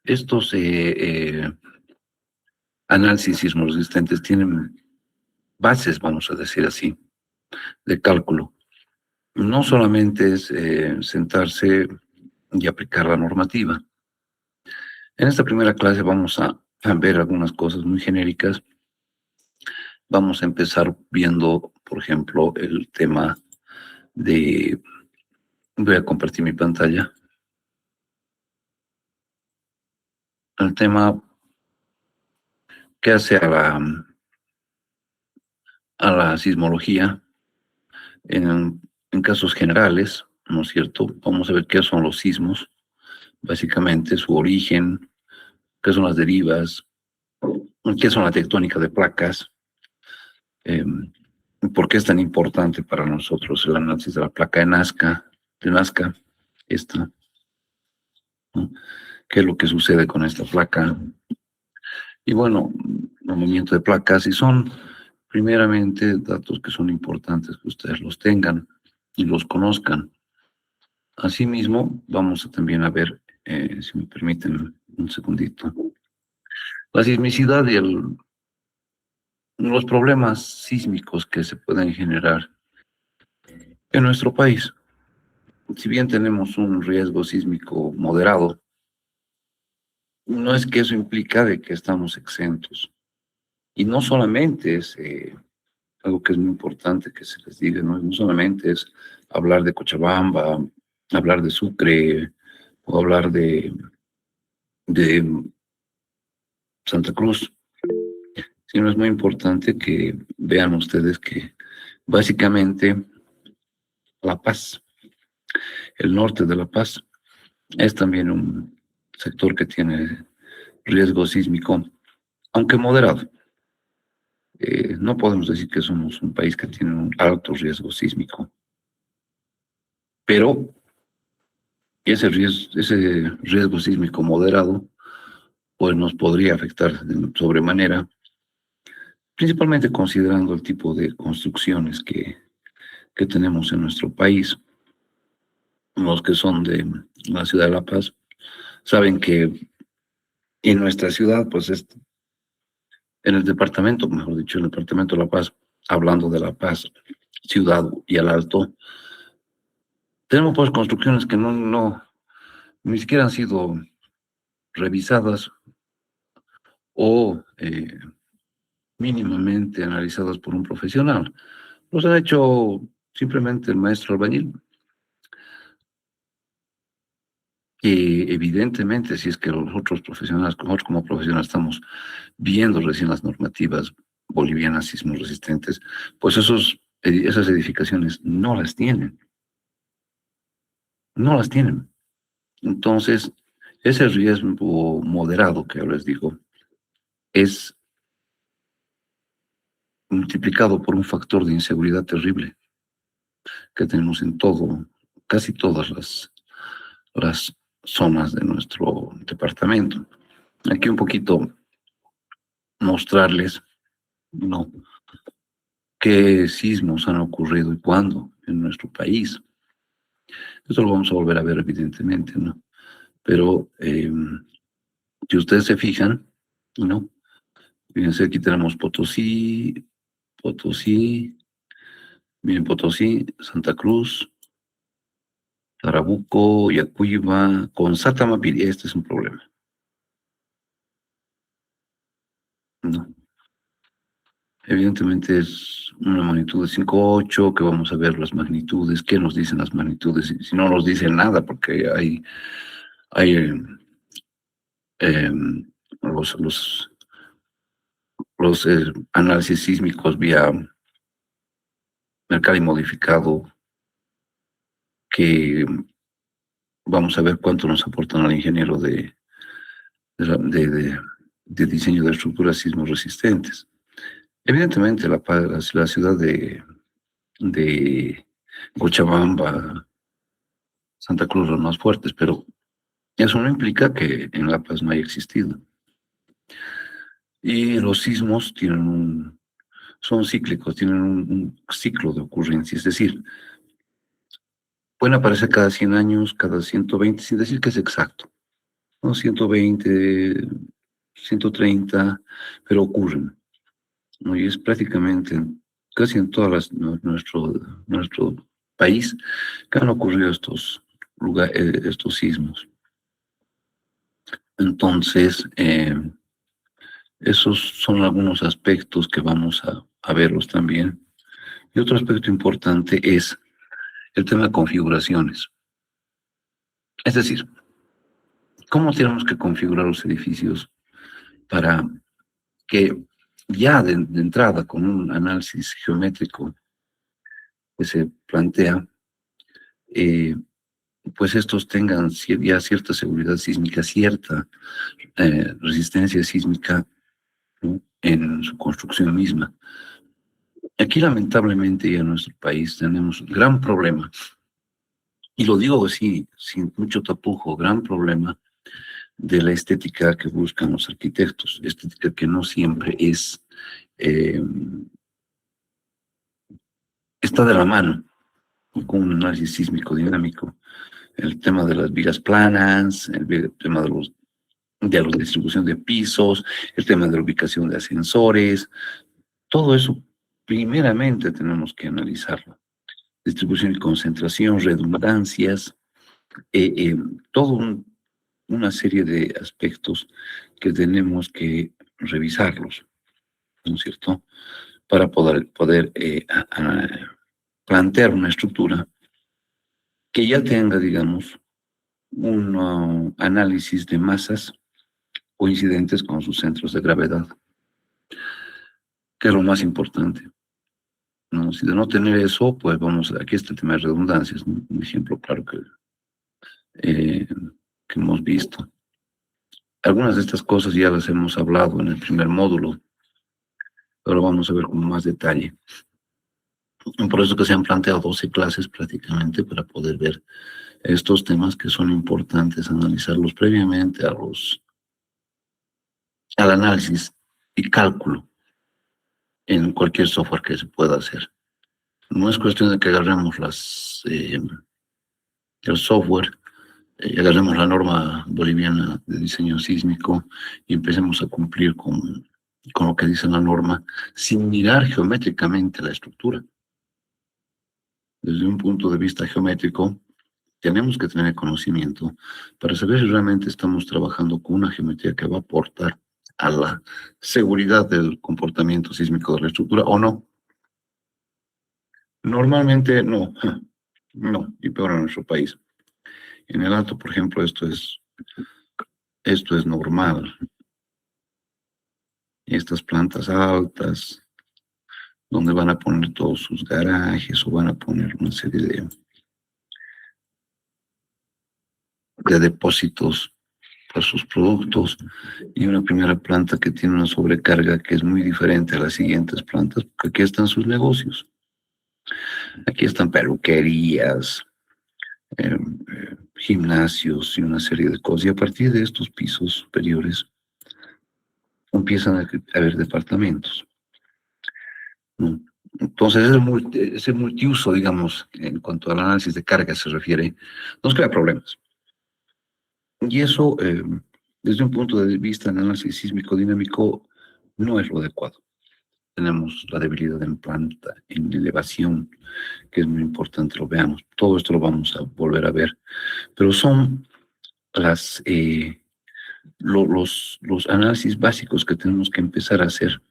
Estos análisis sismoresistentes tienen bases, vamos a decir así, de cálculo. No solamente es sentarse y aplicar la normativa. En esta primera clase vamos a ver algunas cosas muy genéricas. Vamos a empezar viendo, por ejemplo, el tema de... Voy a compartir mi pantalla. El tema que hace a la sismología en casos generales, ¿no es cierto? Vamos a ver qué son los sismos, básicamente su origen, qué son las derivas, qué son la tectónica de placas, eh, por qué es tan importante para nosotros el análisis de la placa de Nazca, esta, ¿no? ¿Qué es lo que sucede con esta placa? Y bueno, el movimiento de placas, y son primeramente datos que son importantes que ustedes los tengan y los conozcan. Asimismo, vamos también a ver, si me permiten un segundito, la sismicidad y los problemas sísmicos que se pueden generar en nuestro país. Si bien tenemos un riesgo sísmico moderado, no es que eso implica de que estamos exentos. Y no solamente es algo que es muy importante que se les diga, no solamente es hablar de Cochabamba, hablar de Sucre o hablar de Santa Cruz, sino es muy importante que vean ustedes que básicamente La Paz, el norte de La Paz, es también un sector que tiene riesgo sísmico, aunque moderado. No podemos decir que somos un país que tiene un alto riesgo sísmico, pero ese riesgo sísmico moderado pues nos podría afectar de sobremanera, principalmente considerando el tipo de construcciones que tenemos en nuestro país. Los que son de la ciudad de La Paz saben que en nuestra ciudad, pues en el departamento, mejor dicho, en el departamento de La Paz, hablando de La Paz, ciudad y al alto, tenemos pues construcciones que ni siquiera han sido revisadas o mínimamente analizadas por un profesional. Los ha hecho simplemente el maestro albañil, que evidentemente si es que los otros profesionales, nosotros como profesionales estamos viendo recién las normativas bolivianas sismos resistentes, pues esas edificaciones no las tienen, no las tienen. Entonces, ese riesgo moderado que les digo es multiplicado por un factor de inseguridad terrible que tenemos en casi todas las zonas de nuestro departamento. Aquí un poquito mostrarles, ¿no?, qué sismos han ocurrido y cuándo en nuestro país. Eso lo vamos a volver a ver evidentemente, ¿no? Pero si ustedes se fijan, ¿no? Fíjense, aquí tenemos Potosí, miren, Potosí, Santa Cruz, Tarabuco, Yacuiba, con Satamapiri, este es un problema, ¿no? Evidentemente es una magnitud de 5,8, que vamos a ver las magnitudes, qué nos dicen las magnitudes, si no nos dicen nada, porque hay los, los, los análisis sísmicos vía Mercalli modificado, que vamos a ver cuánto nos aportan al ingeniero de, la- de diseño de estructuras sismos resistentes. Evidentemente la ciudad de Cochabamba, Santa Cruz, los más fuertes, pero eso no implica que en La Paz no haya existido. Y los sismos son cíclicos, tienen un ciclo de ocurrencia, es decir, pueden aparecer cada 100 años, cada 120, sin decir que es exacto, ¿no? 120, 130, pero ocurren, ¿no? Y es prácticamente casi en todas nuestro país que han ocurrido estos sismos. Entonces, esos son algunos aspectos que vamos a verlos también. Y otro aspecto importante es el tema de configuraciones. Es decir, ¿cómo tenemos que configurar los edificios para que ya de entrada, con un análisis geométrico que se plantea, eh, pues estos tengan ya cierta seguridad sísmica, cierta resistencia sísmica, ¿no?, en su construcción misma? Aquí lamentablemente ya en nuestro país tenemos un gran problema, y lo digo así, sin mucho tapujo, gran problema de la estética que buscan los arquitectos, estética que no siempre eh, está de la mano con un análisis sísmico dinámico. El tema de las vigas planas, tema de la distribución de pisos, el tema de la ubicación de ascensores, todo eso primeramente tenemos que analizarlo. Distribución y concentración, redundancias, eh, eh, todo una serie de aspectos que tenemos que revisarlos, ¿no es cierto? Para poder plantear una estructura que ya tenga, digamos, un análisis de masas coincidentes con sus centros de gravedad, que es lo más importante, ¿no? Si de no tener eso, pues aquí está el tema de redundancias, ¿no? Un ejemplo claro eh, que hemos visto. Algunas de estas cosas ya las hemos hablado en el primer módulo, pero vamos a ver con más detalle. Por eso que se han planteado 12 clases prácticamente para poder ver estos temas que son importantes, analizarlos previamente al análisis y cálculo en cualquier software que se pueda hacer. No es cuestión de que agarremos el software, agarremos la norma boliviana de diseño sísmico y empecemos a cumplir con lo que dice la norma sin mirar geométricamente la estructura. Desde un punto de vista geométrico, tenemos que tener conocimiento para saber si realmente estamos trabajando con una geometría que va a aportar a la seguridad del comportamiento sísmico de la estructura o no. Normalmente no, no, y peor en nuestro país. En el Alto, por ejemplo, esto es normal. Estas plantas altas, donde van a poner todos sus garajes o van a poner una serie de depósitos para sus productos, y una primera planta que tiene una sobrecarga que es muy diferente a las siguientes plantas, porque aquí están sus negocios. Aquí están peluquerías, gimnasios y una serie de cosas. Y a partir de estos pisos superiores empiezan a haber departamentos, ¿no? Entonces, ese multiuso, digamos, en cuanto al análisis de carga se refiere, nos crea problemas. Y eso, desde un punto de vista de análisis sísmico dinámico, no es lo adecuado. Tenemos la debilidad en planta, en elevación, que es muy importante, lo veamos. Todo esto lo vamos a volver a ver. Pero son los análisis básicos que tenemos que empezar a hacer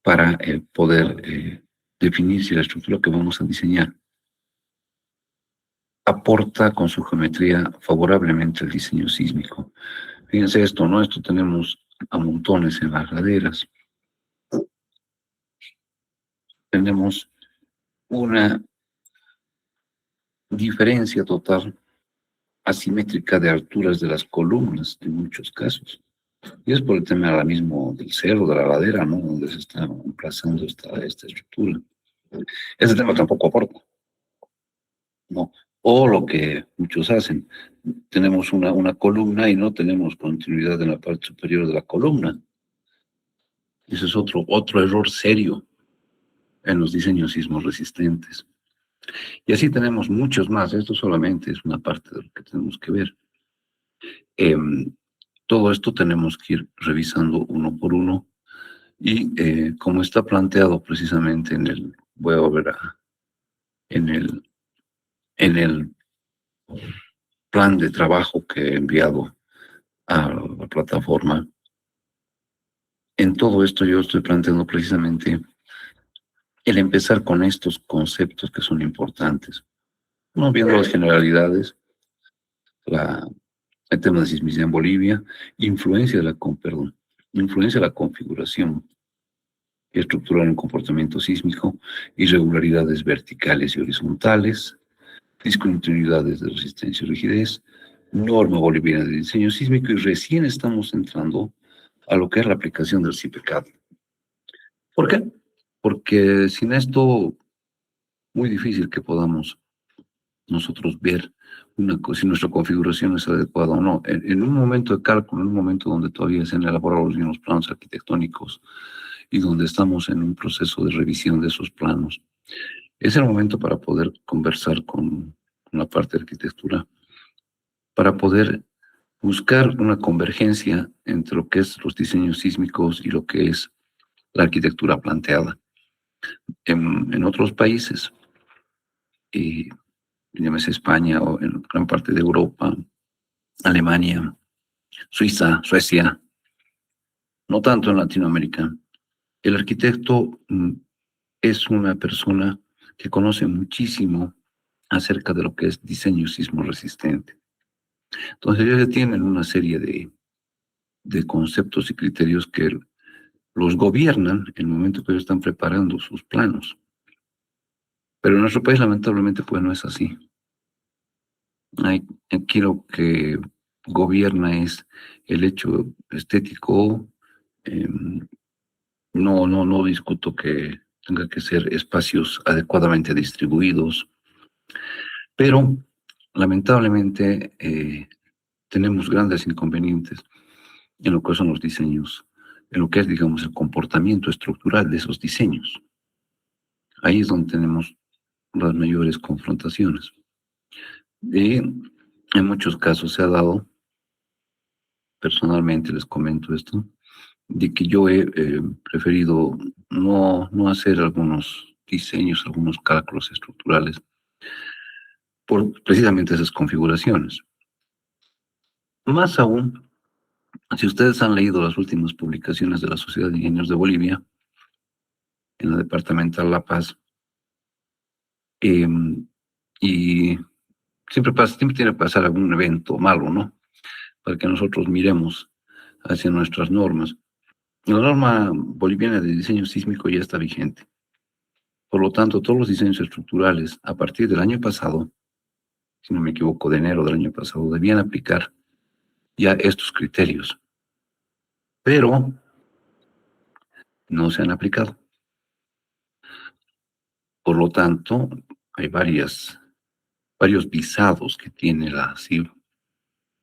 para poder definir si la estructura que vamos a diseñar aporta con su geometría favorablemente al diseño sísmico. Fíjense esto, ¿no? Esto tenemos a montones en las laderas. Tenemos una diferencia total asimétrica de alturas de las columnas en muchos casos. Y es por el tema ahora mismo del cerro, de la ladera, ¿no? Donde se está emplazando esta estructura. Ese tema tampoco aporta, ¿no? O lo que muchos hacen, tenemos una columna y no tenemos continuidad en la parte superior de la columna. Ese es otro error serio en los diseños sismos resistentes. Y así tenemos muchos más. Esto solamente es una parte de lo que tenemos que ver. Todo esto tenemos que ir revisando uno por uno y como está planteado precisamente voy a volver en el, en el plan de trabajo que he enviado a la plataforma, en todo esto yo estoy planteando precisamente el empezar con estos conceptos que son importantes. No viendo las generalidades, la, el tema de sismicidad en Bolivia, influencia de la configuración estructural en comportamiento sísmico, irregularidades verticales y horizontales, discontinuidades de resistencia y rigidez, norma boliviana de diseño sísmico, y recién estamos entrando a lo que es la aplicación del CIPECAD. ¿Por qué? Porque sin esto, muy difícil que podamos nosotros ver si nuestra configuración es adecuada o no. En un momento de cálculo, en un momento donde todavía se han elaborado los mismos planos arquitectónicos y donde estamos en un proceso de revisión de esos planos, es el momento para poder conversar con la parte de arquitectura, para poder buscar una convergencia entre lo que es los diseños sísmicos y lo que es la arquitectura planteada. En otros países, llámese España o en gran parte de Europa, Alemania, Suiza, Suecia, no tanto en Latinoamérica, el arquitecto es una persona que conoce muchísimo acerca de lo que es diseño sismo resistente. Entonces ellos ya tienen una serie de conceptos y criterios que los gobiernan en el momento que ellos están preparando sus planos. Pero en nuestro país lamentablemente pues no es así. Aquí lo que gobierna es el hecho estético. No discuto que tenga que ser espacios adecuadamente distribuidos, pero lamentablemente tenemos grandes inconvenientes en lo que son los diseños, en lo que es, digamos, el comportamiento estructural de esos diseños. Ahí es donde tenemos las mayores confrontaciones. Y en muchos casos se ha dado, personalmente les comento esto, de que yo he preferido no hacer algunos diseños, algunos cálculos estructurales por precisamente esas configuraciones. Más aún, si ustedes han leído las últimas publicaciones de la Sociedad de Ingenieros de Bolivia, en la departamental La Paz, y siempre tiene que pasar algún evento malo, ¿no? Para que nosotros miremos hacia nuestras normas. La norma boliviana de diseño sísmico ya está vigente. Por lo tanto, todos los diseños estructurales a partir del año pasado, si no me equivoco, de enero del año pasado, debían aplicar ya estos criterios. Pero no se han aplicado. Por lo tanto, hay varios visados que tiene la CIB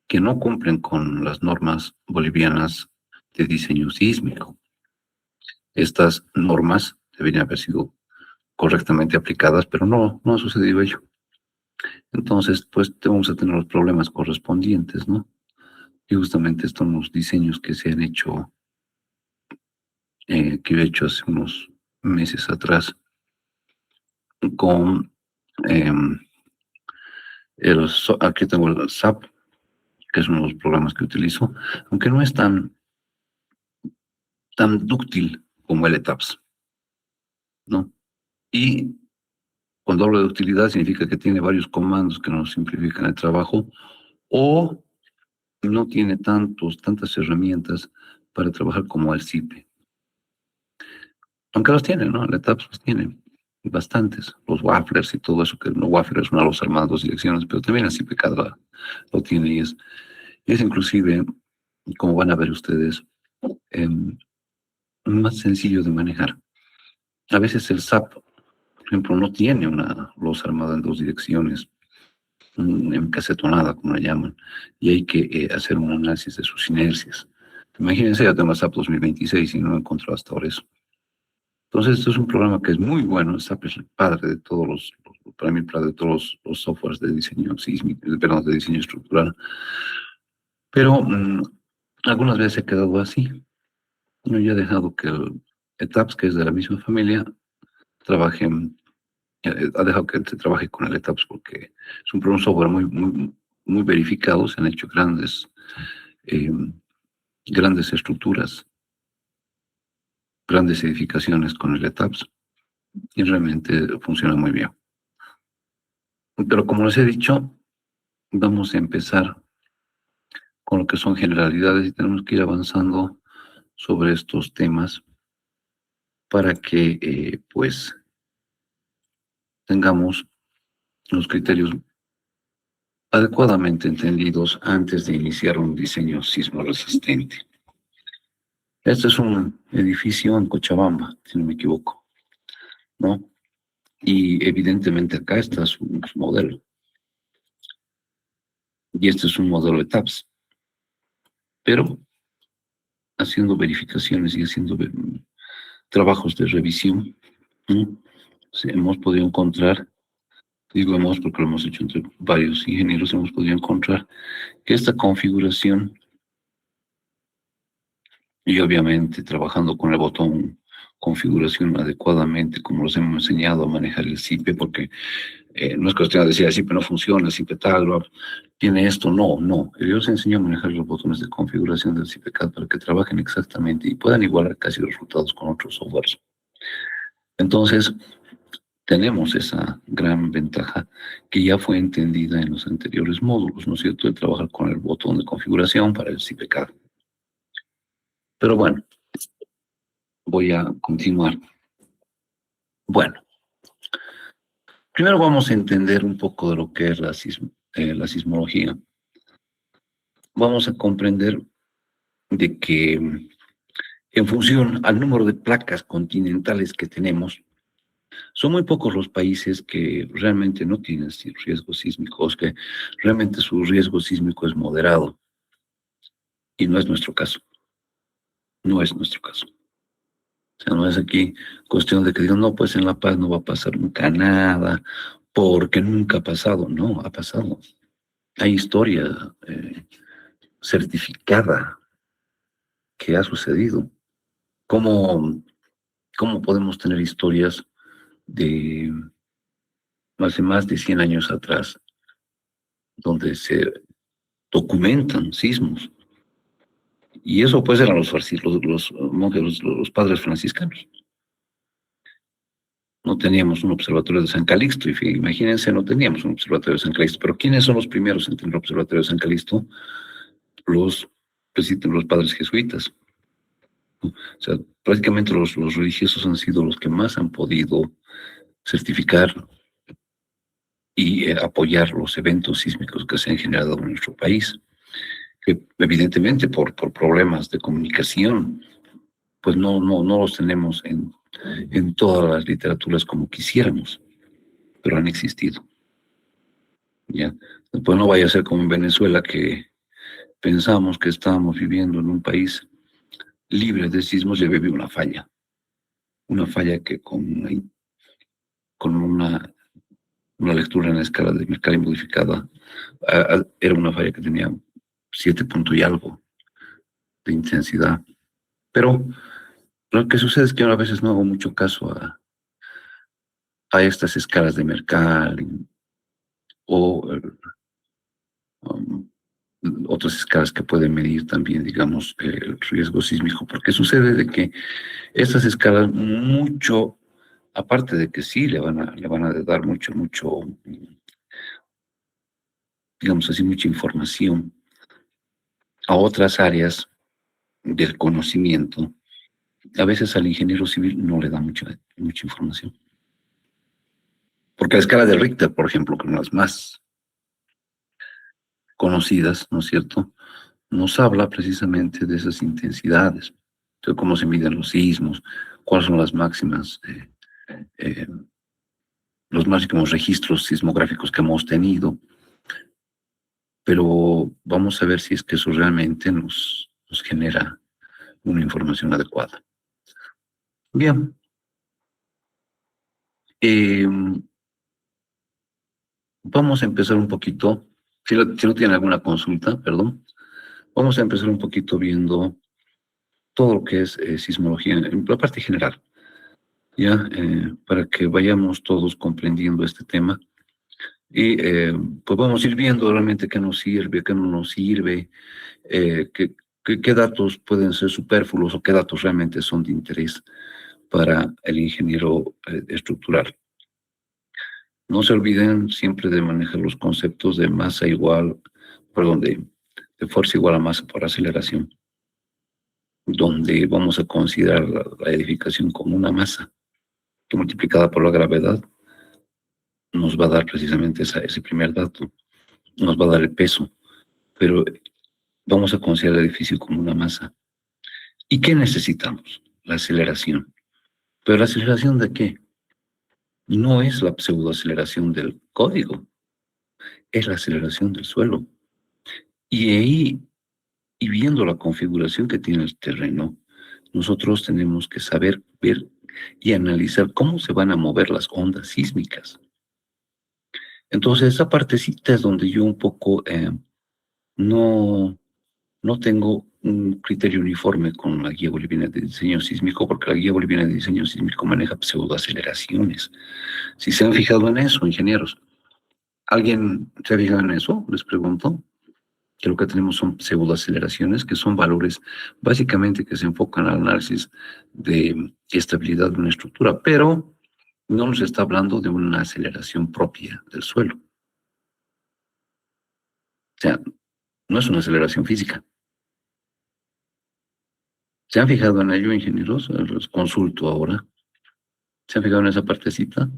que no cumplen con las normas bolivianas de diseño sísmico. Estas normas deberían haber sido correctamente aplicadas, pero no ha sucedido ello. Entonces, pues vamos a tener los problemas correspondientes, ¿no? Y justamente estos son los diseños que se han hecho, que he hecho hace unos meses atrás con aquí tengo el SAP, que es uno de los programas que utilizo, aunque no es tan dúctil como el ETAPS, ¿no? Y cuando hablo de utilidad significa que tiene varios comandos que nos simplifican el trabajo o no tiene tantas herramientas para trabajar como el CIPE. Aunque los tiene, ¿no? El ETAPS los tiene bastantes, los wafflers y todo eso, que no wafflers es una los armados dos direcciones, pero también el CIPE cada lo tiene y es inclusive, como van a ver ustedes, más sencillo de manejar. A veces el SAP, por ejemplo, no tiene una losa armada en dos direcciones, encasetonada, como la llaman, y hay que hacer un análisis de sus inercias. Imagínense, ya tengo SAP 2026 y no he encontrado hasta ahora eso. Entonces, esto es un programa que es muy bueno. SAP es el padre de todos para mí, el padre de todos los softwares de diseño sísmico, perdón, de diseño estructural, Pero algunas veces he quedado así. Yo ya he dejado que el ETAPS, que es de la misma familia, trabaje, ha dejado que se trabaje con el ETAPS porque es un software muy verificado, se han hecho eh, grandes estructuras, grandes edificaciones con el ETAPS y realmente funciona muy bien. Pero como les he dicho, vamos a empezar con lo que son generalidades y tenemos que ir avanzando sobre estos temas para que pues tengamos los criterios adecuadamente entendidos antes de iniciar un diseño sismo resistente. Este es un edificio en Cochabamba, si no me equivoco, ¿no? Y evidentemente acá está su modelo. Y este es un modelo de TAPS. Pero haciendo verificaciones y haciendo trabajos de revisión, ¿no? Sí, hemos podido encontrar, digo hemos porque lo hemos hecho entre varios ingenieros, hemos podido encontrar que esta configuración, y obviamente trabajando con el botón configuración adecuadamente, como los hemos enseñado a manejar el SIPE, porque no es cuestión de decir el SIPE no funciona, el SIPE tal, tiene esto, no. Yo les enseño a manejar los botones de configuración del SIPE CAD para que trabajen exactamente y puedan igualar casi los resultados con otros softwares. Entonces, tenemos esa gran ventaja que ya fue entendida en los anteriores módulos, ¿no es cierto?, de trabajar con el botón de configuración para el CIPCAD. Pero bueno, voy a continuar. Bueno, primero vamos a entender un poco de lo que es la sismología. Vamos a comprender de que en función al número de placas continentales que tenemos, son muy pocos los países que realmente no tienen riesgos sísmicos, que realmente su riesgo sísmico es moderado. Y no es nuestro caso. No es nuestro caso. O sea, no es aquí cuestión de que digan, no, pues en La Paz no va a pasar nunca nada, porque nunca ha pasado. No, ha pasado. Hay historia certificada que ha sucedido. ¿Cómo, cómo podemos tener historias de hace más de 100 años atrás, donde se documentan sismos? Y eso pues eran los monjes, los padres franciscanos. No teníamos un observatorio de San Calixto, y imagínense, no teníamos un observatorio de San Calixto, pero ¿quiénes son los primeros en tener un observatorio de San Calixto? Los padres jesuitas. O sea, prácticamente los religiosos han sido los que más han podido certificar y apoyar los eventos sísmicos que se han generado en nuestro país, que evidentemente por problemas de comunicación, pues no los tenemos en todas las literaturas como quisiéramos, pero han existido. ¿Ya? Después no vaya a ser como en Venezuela, que pensamos que estábamos viviendo en un país libre de sismos y había una falla que con una lectura en la escala de Mercalli modificada, era una falla que tenía 7 puntos y algo de intensidad. Pero lo que sucede es que yo a veces no hago mucho caso a estas escalas de Mercalli o um, otras escalas que pueden medir también, digamos, el riesgo sísmico, porque sucede de que estas escalas mucho, aparte de que sí le van a dar mucho, digamos así, mucha información a otras áreas del conocimiento, a veces al ingeniero civil no le da mucha información. Porque la escala de Richter, por ejemplo, que son las más conocidas, ¿no es cierto?, nos habla precisamente de esas intensidades, de cómo se miden los sismos, cuáles son las máximas, eh, los máximos registros sismográficos que hemos tenido, pero vamos a ver si es que eso realmente nos genera una información adecuada. Bien, eh, vamos a empezar un poquito, si no tienen alguna consulta, perdón, Vamos a empezar un poquito viendo todo lo que es sismología en la parte general, ya, para que vayamos todos comprendiendo este tema y pues vamos a ir viendo realmente qué nos sirve, qué no nos sirve, qué datos pueden ser superfluos o qué datos realmente son de interés para el ingeniero estructural. No se olviden siempre de manejar los conceptos de masa igual, perdón, de fuerza igual a masa por aceleración, donde vamos a considerar la edificación como una masa que multiplicada por la gravedad nos va a dar precisamente ese primer dato, nos va a dar el peso, pero vamos a considerar el edificio como una masa. ¿Y qué necesitamos? La aceleración. ¿Pero la aceleración de qué? No es la pseudoaceleración del código, es la aceleración del suelo. Y ahí, y viendo la configuración que tiene el terreno, nosotros tenemos que saber ver y analizar cómo se van a mover las ondas sísmicas. Entonces, esa partecita es donde yo un poco no, no tengo un criterio uniforme con la guía boliviana de diseño sísmico, porque la guía boliviana de diseño sísmico maneja pseudoaceleraciones. Si se han fijado en eso, ingenieros, ¿alguien se ha fijado en eso? Les pregunto. Que lo que tenemos son pseudoaceleraciones, que son valores básicamente que se enfocan al análisis de estabilidad de una estructura, pero no nos está hablando de una aceleración propia del suelo. O sea, no es una aceleración física. ¿Se han fijado en ello, ingenieros? Los consulto ahora. ¿Se han fijado en esa partecita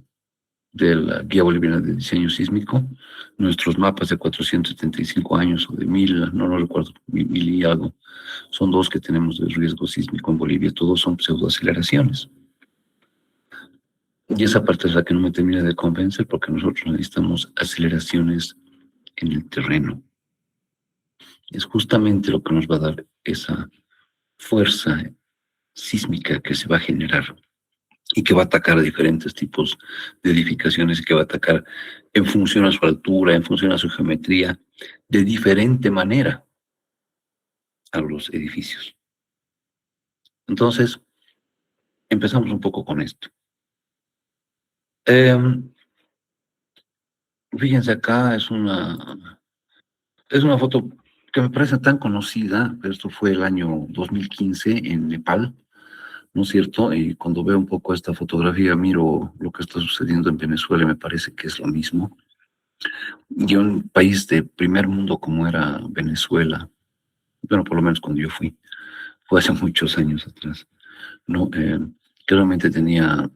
de la Guía Boliviana de Diseño Sísmico? Nuestros mapas de 475 años o de 1000, no recuerdo, 1000 y algo, son dos que tenemos de riesgo sísmico en Bolivia, todos son pseudoaceleraciones. Y esa parte es la que no me termina de convencer porque nosotros necesitamos aceleraciones en el terreno. Es justamente lo que nos va a dar esa fuerza sísmica que se va a generar y que va a atacar a diferentes tipos de edificaciones y que va a atacar en función a su altura, en función a su geometría, de diferente manera a los edificios. Entonces, empezamos un poco con esto. Fíjense acá, es una foto que me parece tan conocida, pero esto fue el año 2015 en Nepal, ¿no es cierto? Y cuando veo un poco esta fotografía, miro lo que está sucediendo en Venezuela y me parece que es lo mismo. Y un país de primer mundo como era Venezuela, bueno, por lo menos cuando yo fue hace muchos años atrás, ¿no? Que realmente tenía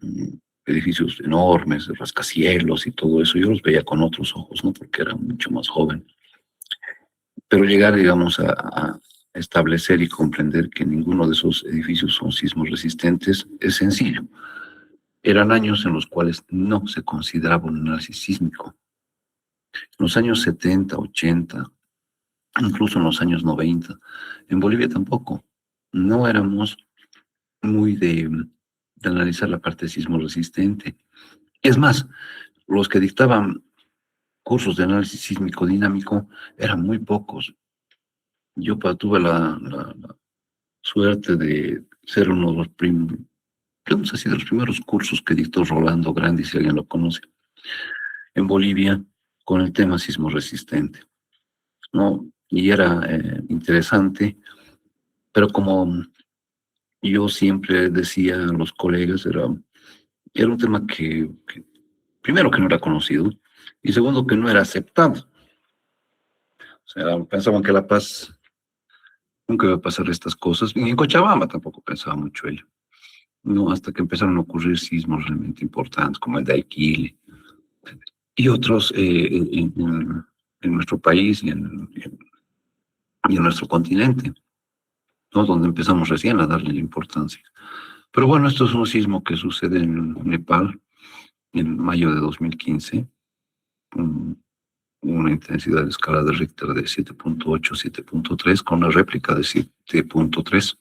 edificios enormes, rascacielos y todo eso. Yo los veía con otros ojos, ¿no? Porque era mucho más joven. Pero llegar, digamos, a establecer y comprender que ninguno de esos edificios son sismos resistentes es sencillo. Eran años en los cuales no se consideraba un análisis sísmico. En los años 70, 80, incluso en los años 90, en Bolivia tampoco. No éramos muy de analizar la parte sismo resistente. Es más, los que dictaban cursos de análisis sísmico dinámico eran muy pocos. Yo tuve la suerte de ser uno de los digamos así, de los primeros cursos que dictó Rolando Grandi, si alguien lo conoce, en Bolivia, con el tema sismo resistente, ¿no? Y era interesante, pero como yo siempre decía a los colegas, era un tema primero, que no era conocido, y segundo, que no era aceptado. O sea, pensaban que La Paz nunca iba a pasar estas cosas, y en Cochabamba tampoco pensaba mucho ello. No, hasta que empezaron a ocurrir sismos realmente importantes, como el de Aikile, y otros en nuestro país y en nuestro continente, ¿no? Donde empezamos recién a darle la importancia. Pero bueno, esto es un sismo que sucede en Nepal en mayo de 2015, una intensidad de escala de Richter de 7.8, 7.3, con una réplica de 7.3.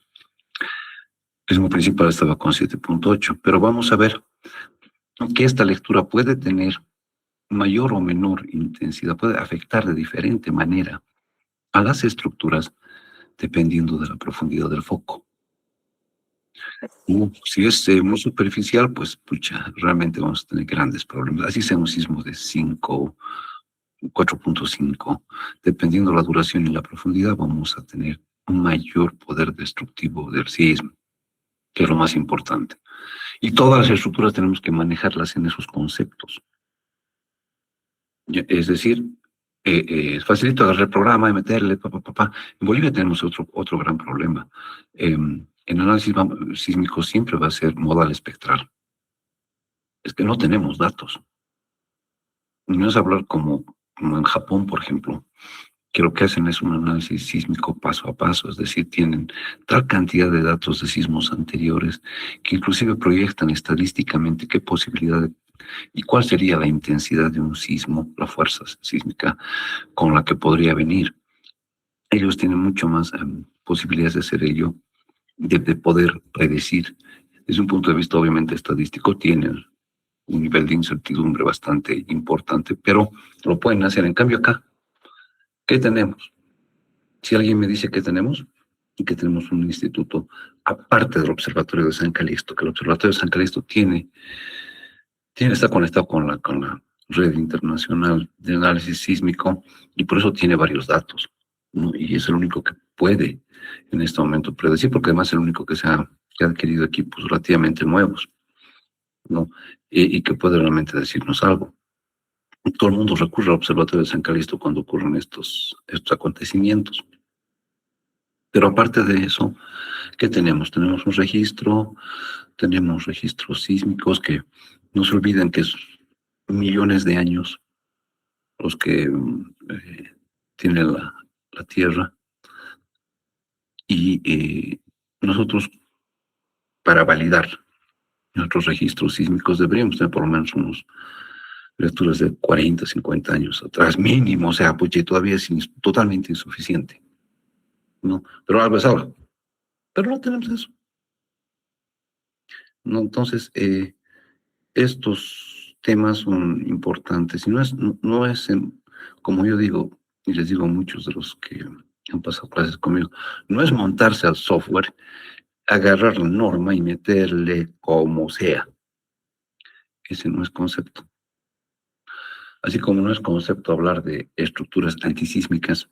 El sismo principal estaba con 7.8, pero vamos a ver que esta lectura puede tener mayor o menor intensidad, puede afectar de diferente manera a las estructuras dependiendo de la profundidad del foco. Si es muy superficial, pues pucha, realmente vamos a tener grandes problemas. Así sea un sismo de 4.5, dependiendo la duración y la profundidad, vamos a tener un mayor poder destructivo del sismo, que es lo más importante. Y todas las estructuras tenemos que manejarlas en esos conceptos. Es decir, es facilito agarrar el programa y meterle, En Bolivia tenemos otro gran problema. El análisis sísmico siempre va a ser modal espectral. Es que no tenemos datos. No es hablar como en Japón, por ejemplo, que lo que hacen es un análisis sísmico paso a paso, es decir, tienen tal cantidad de datos de sismos anteriores que inclusive proyectan estadísticamente qué posibilidad y cuál sería la intensidad de un sismo, la fuerza sísmica con la que podría venir. Ellos tienen mucho más posibilidades de hacer ello, de poder predecir. Desde un punto de vista obviamente estadístico, tienen un nivel de incertidumbre bastante importante, pero lo pueden hacer. En cambio acá, ¿qué tenemos? Si alguien me dice que tenemos, y que tenemos un instituto, aparte del Observatorio de San Calixto, que el Observatorio de San Calixto está conectado con la red internacional de análisis sísmico, y por eso tiene varios datos, ¿no? Y es el único que puede en este momento predecir, porque además es el único que ha adquirido equipos relativamente nuevos, ¿no? Y que puede realmente decirnos algo. Todo el mundo recurre al Observatorio de San Calixto cuando ocurren estos acontecimientos. Pero aparte de eso, ¿qué tenemos? Tenemos registros sísmicos que no se olviden que es millones de años los que tiene la Tierra, y nosotros, para validar nuestros registros sísmicos, deberíamos tener por lo menos unos lecturas de 40, 50 años atrás, mínimo. O sea, pues todavía es totalmente insuficiente, ¿no? Pero algo es algo. Pero no tenemos eso, ¿no? Entonces, estos temas son importantes, y no es como yo digo, y les digo a muchos de los que han pasado clases conmigo, no es montarse al software, agarrar la norma y meterle como sea. Ese no es concepto. Así como no es concepto hablar de estructuras antisísmicas,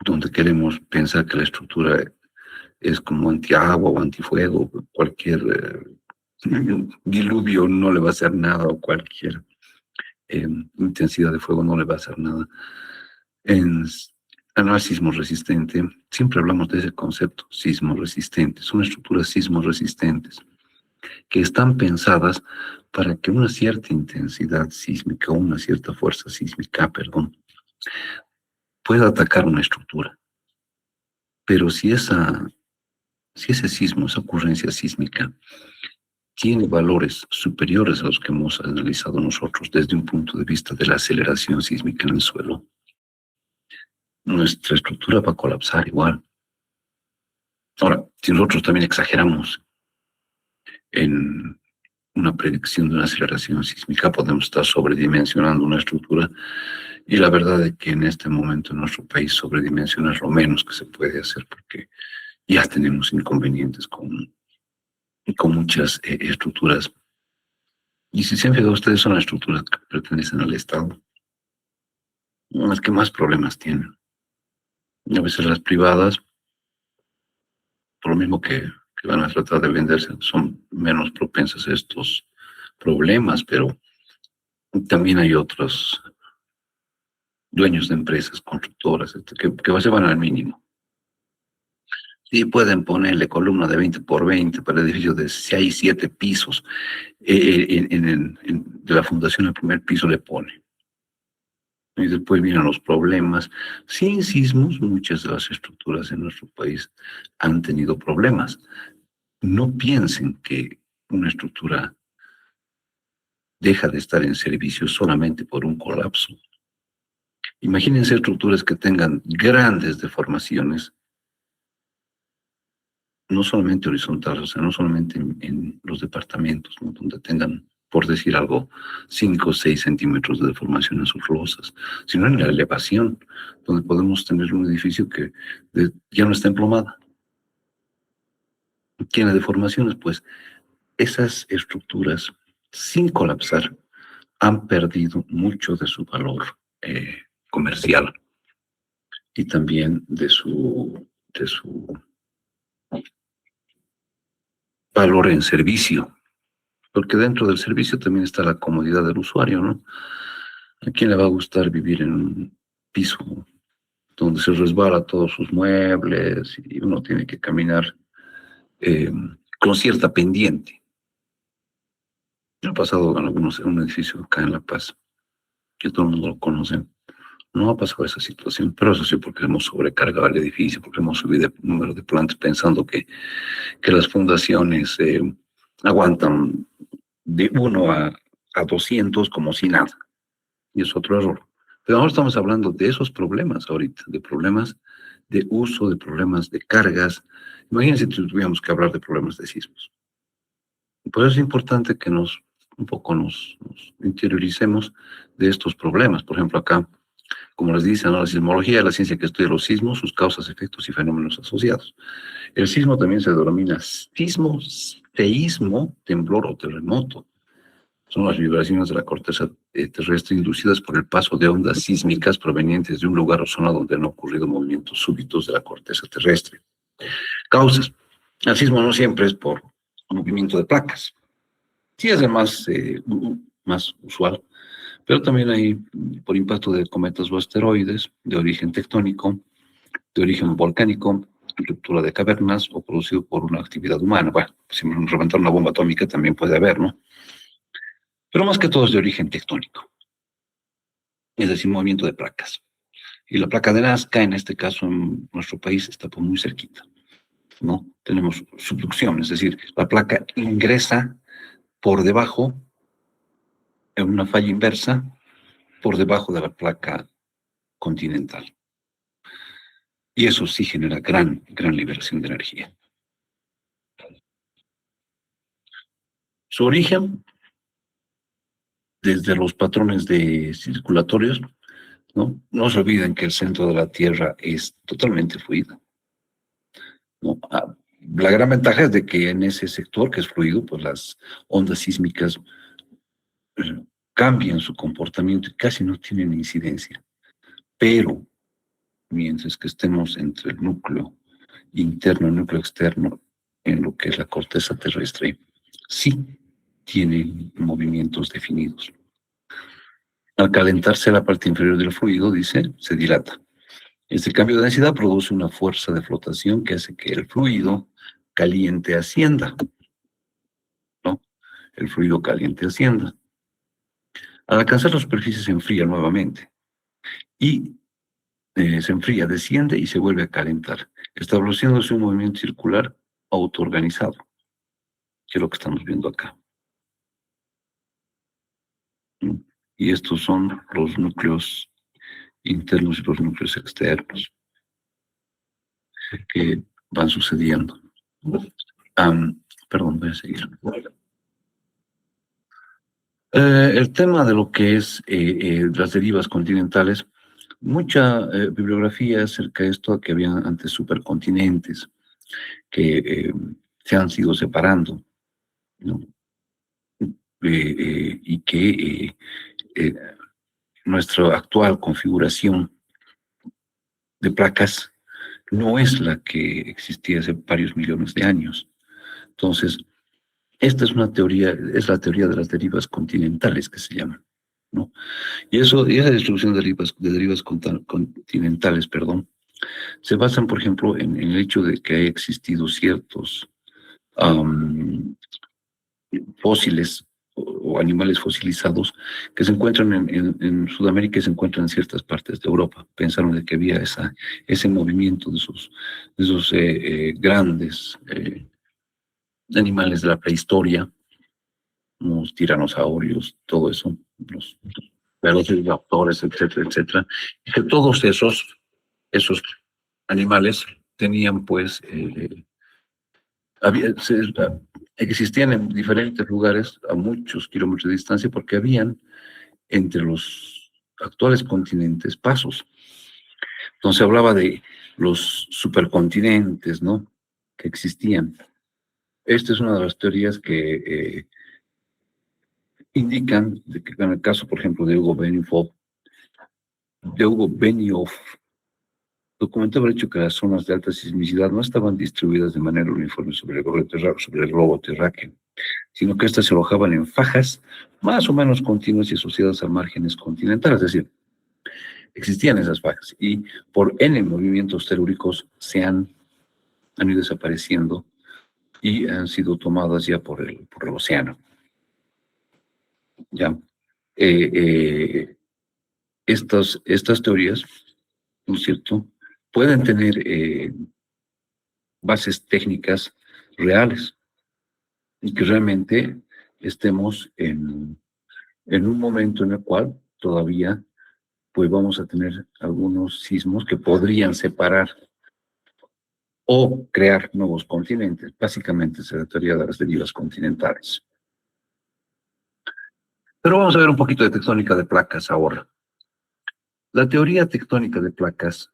donde queremos pensar que la estructura es como antiagua o antifuego, cualquier diluvio no le va a hacer nada, o cualquier intensidad de fuego no le va a hacer nada. En análisis sismo resistente, siempre hablamos de ese concepto, sismo resistente. Son estructuras sismo resistentes que están pensadas para que una cierta intensidad sísmica, o una cierta fuerza sísmica, perdón, pueda atacar una estructura. Pero si ese sismo, esa ocurrencia sísmica, tiene valores superiores a los que hemos analizado nosotros desde un punto de vista de la aceleración sísmica en el suelo, nuestra estructura va a colapsar igual. Ahora, si nosotros también exageramos en una predicción de una aceleración sísmica, podemos estar sobredimensionando una estructura, y la verdad es que en este momento en nuestro país sobredimensionar es lo menos que se puede hacer, porque ya tenemos inconvenientes con muchas estructuras. Y si se han fijado ustedes, son las estructuras que pertenecen al Estado las que más problemas tienen. Y a veces las privadas, por lo mismo que van a tratar de venderse, son menos propensas a estos problemas, pero también hay otros dueños de empresas, constructoras, que se van al mínimo. Sí, pueden ponerle columna de 20 por 20 para edificios de 6, 7 pisos. De la fundación, el primer piso le pone. Y después vienen los problemas. Sin sismos, muchas de las estructuras en nuestro país han tenido problemas. No piensen que una estructura deja de estar en servicio solamente por un colapso. Imagínense estructuras que tengan grandes deformaciones, no solamente horizontales, o sea, no solamente en los departamentos, ¿no?, donde tengan por decir algo, 5 o 6 centímetros de deformación en sus losas, sino en la elevación, donde podemos tener un edificio que ya no está emplomada. Tiene deformaciones, pues esas estructuras, sin colapsar, han perdido mucho de su valor comercial y también de su valor en servicio, porque dentro del servicio también está la comodidad del usuario, ¿no? ¿A quién le va a gustar vivir en un piso donde se resbala todos sus muebles y uno tiene que caminar eh, con cierta pendiente? Ha pasado en en un edificio acá en La Paz, que todo el mundo lo conoce. No ha pasado esa situación, pero eso sí porque hemos sobrecargado el edificio, porque hemos subido el número de plantas pensando que las fundaciones aguantan de 1 a 200 como si nada. Y es otro error. Pero ahora estamos hablando de esos problemas ahorita, de problemas de uso, de problemas de cargas. Imagínense si tuviéramos que hablar de problemas de sismos. Y por eso es importante que un poco nos interioricemos de estos problemas. Por ejemplo, acá, como les dicen, ¿no? La sismología es la ciencia que estudia los sismos, sus causas, efectos y fenómenos asociados. El sismo también se denomina sismo, seísmo, temblor o terremoto. Son las vibraciones de la corteza terrestre inducidas por el paso de ondas sísmicas provenientes de un lugar o zona donde han ocurrido movimientos súbitos de la corteza terrestre. Causas. El sismo no siempre es por movimiento de placas. Sí es el más usual, pero también hay por impacto de cometas o asteroides de origen tectónico, de origen volcánico, ruptura de cavernas o producido por una actividad humana. Bueno, si nos reventaron una bomba atómica también puede haber, ¿no? Pero más que todo es de origen tectónico, es decir, movimiento de placas. Y la placa de Nazca, en este caso en nuestro país, está muy cerquita, ¿no? Tenemos subducción, es decir, la placa ingresa por debajo, en una falla inversa, por debajo de la placa continental. Y eso sí genera gran liberación de energía. Su origen, desde los patrones circulatorios, ¿no? No se olviden que el centro de la Tierra es totalmente fluido, ¿no? La gran ventaja es de que en ese sector que es fluido, pues las ondas sísmicas cambian su comportamiento y casi no tienen incidencia. Pero mientras que estemos entre el núcleo interno y el núcleo externo, en lo que es la corteza terrestre, sí tienen movimientos definidos. Al calentarse la parte inferior del fluido, dice, se dilata. Este cambio de densidad produce una fuerza de flotación que hace que el fluido caliente ascienda, ¿no? El fluido caliente ascienda. Al alcanzar la superficie se enfría nuevamente y se enfría, desciende y se vuelve a calentar, estableciéndose un movimiento circular autoorganizado, que es lo que estamos viendo acá. ¿No? Y estos son los núcleos internos y los núcleos externos que van sucediendo. Perdón, voy a seguir. El tema de lo que es las derivas continentales, mucha bibliografía acerca de esto, que había antes supercontinentes que se han ido separando, ¿no? Y que eh, nuestra actual configuración de placas no es la que existía hace varios millones de años. Entonces, esta es una teoría, es la teoría de las derivas continentales que se llama, ¿no? Y esa distribución de derivas continentales, perdón, se basan, por ejemplo, en el hecho de que haya existido ciertos fósiles o animales fosilizados que se encuentran en Sudamérica y se encuentran en ciertas partes de Europa. Pensaron de que había ese movimiento de esos grandes animales de la prehistoria, los tiranosaurios, todo eso, los velociraptores, etcétera, etcétera, y que todos esos animales tenían pues existían en diferentes lugares a muchos kilómetros de distancia porque habían entre los actuales continentes pasos. Entonces hablaba de los supercontinentes, ¿no? Que existían. Esta es una de las teorías que indican de que en el caso, por ejemplo, de Hugo Benioff, documentó haber hecho que las zonas de alta sismicidad no estaban distribuidas de manera uniforme sobre el globo terráqueo, sino que éstas se alojaban en fajas más o menos continuas y asociadas a márgenes continentales, es decir, existían esas fajas y por N movimientos telúricos han ido desapareciendo y han sido tomadas ya por el océano. ¿Ya? Eh, eh, estas teorías, ¿no es cierto?, pueden tener bases técnicas reales y que realmente estemos en un momento en el cual todavía pues vamos a tener algunos sismos que podrían separar o crear nuevos continentes. Básicamente es la teoría de las derivas continentales. Pero vamos a ver un poquito de tectónica de placas ahora. La teoría tectónica de placas,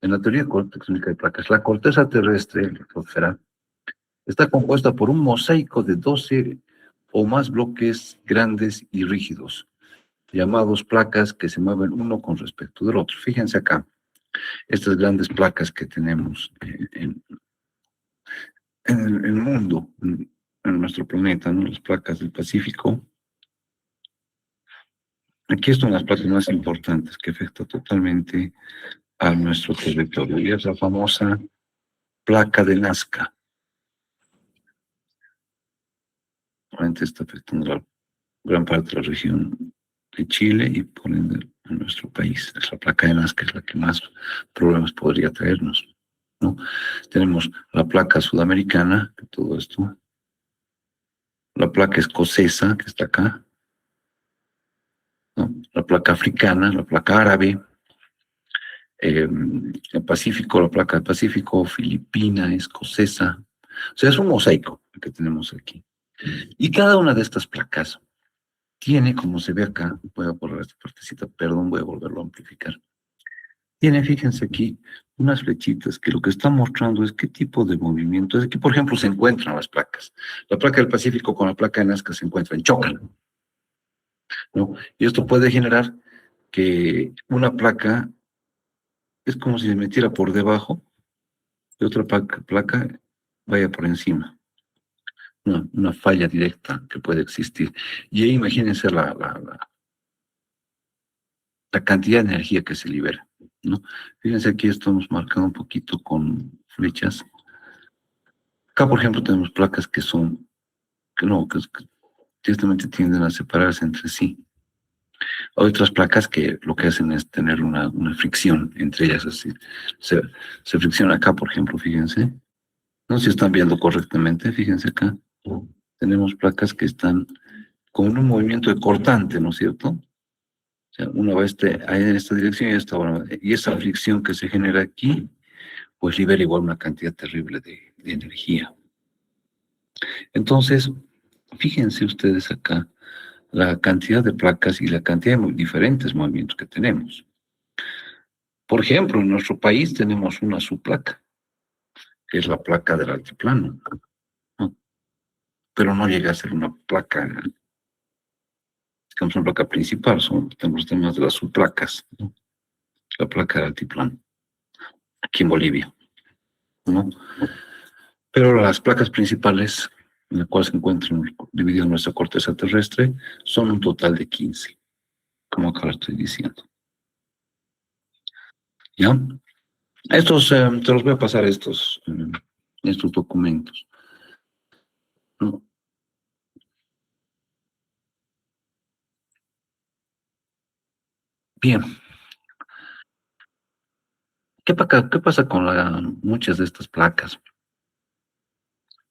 en la teoría tectónica de placas, la corteza terrestre, la litosfera, está compuesta por un mosaico de 12 o más bloques grandes y rígidos, llamados placas que se mueven uno con respecto del otro. Fíjense acá, estas grandes placas que tenemos en el mundo, en nuestro planeta, ¿no? Las placas del Pacífico. Aquí están las placas más importantes que afectan totalmente a nuestro territorio, y es la famosa placa de Nazca. Realmente está afectando la gran parte de la región de Chile y por ende a nuestro país. Es la placa de Nazca es la que más problemas podría traernos, ¿no? Tenemos la placa sudamericana, todo esto, la placa escocesa, que está acá, ¿no? La placa africana, la placa árabe, el Pacífico, la placa del Pacífico, filipina, escocesa. O sea, es un mosaico el que tenemos aquí. Y cada una de estas placas tiene, como se ve acá, voy a borrar esta partecita, perdón, voy a volverlo a amplificar. Tiene, fíjense aquí, unas flechitas que lo que están mostrando es qué tipo de movimiento. Es aquí, por ejemplo, se encuentran las placas. La placa del Pacífico con la placa de Nazca se encuentran, chocan, ¿no? Y esto puede generar que una placa es como si se metiera por debajo y otra placa vaya por encima. Una falla directa que puede existir. Y ahí imagínense la cantidad de energía que se libera, ¿no? Fíjense, aquí estamos marcando un poquito con flechas. Acá, por ejemplo, tenemos placas que directamente tienden a separarse entre sí. Hay otras placas que lo que hacen es tener una fricción entre ellas, así. Se fricciona acá, por ejemplo, fíjense. No sé si están viendo correctamente, fíjense acá. Tenemos placas que están con un movimiento de cortante, ¿no es cierto? O sea, una va en esta dirección y y esa fricción que se genera aquí, pues libera igual una cantidad terrible de energía. Entonces, fíjense ustedes acá la cantidad de placas y la cantidad de diferentes movimientos que tenemos. Por ejemplo, en nuestro país tenemos una subplaca, que es la placa del altiplano, ¿no? Pero no llega a ser una placa, digamos, una placa principal, tenemos temas de las subplacas, ¿no? La placa del altiplano, aquí en Bolivia, ¿no? Pero las placas principales, en las cuales se encuentran divididas nuestra corteza terrestre, son un total de 15, como acá lo estoy diciendo. ¿Ya? Te los voy a pasar estos documentos, ¿no? Bien, ¿qué pasa con muchas de estas placas?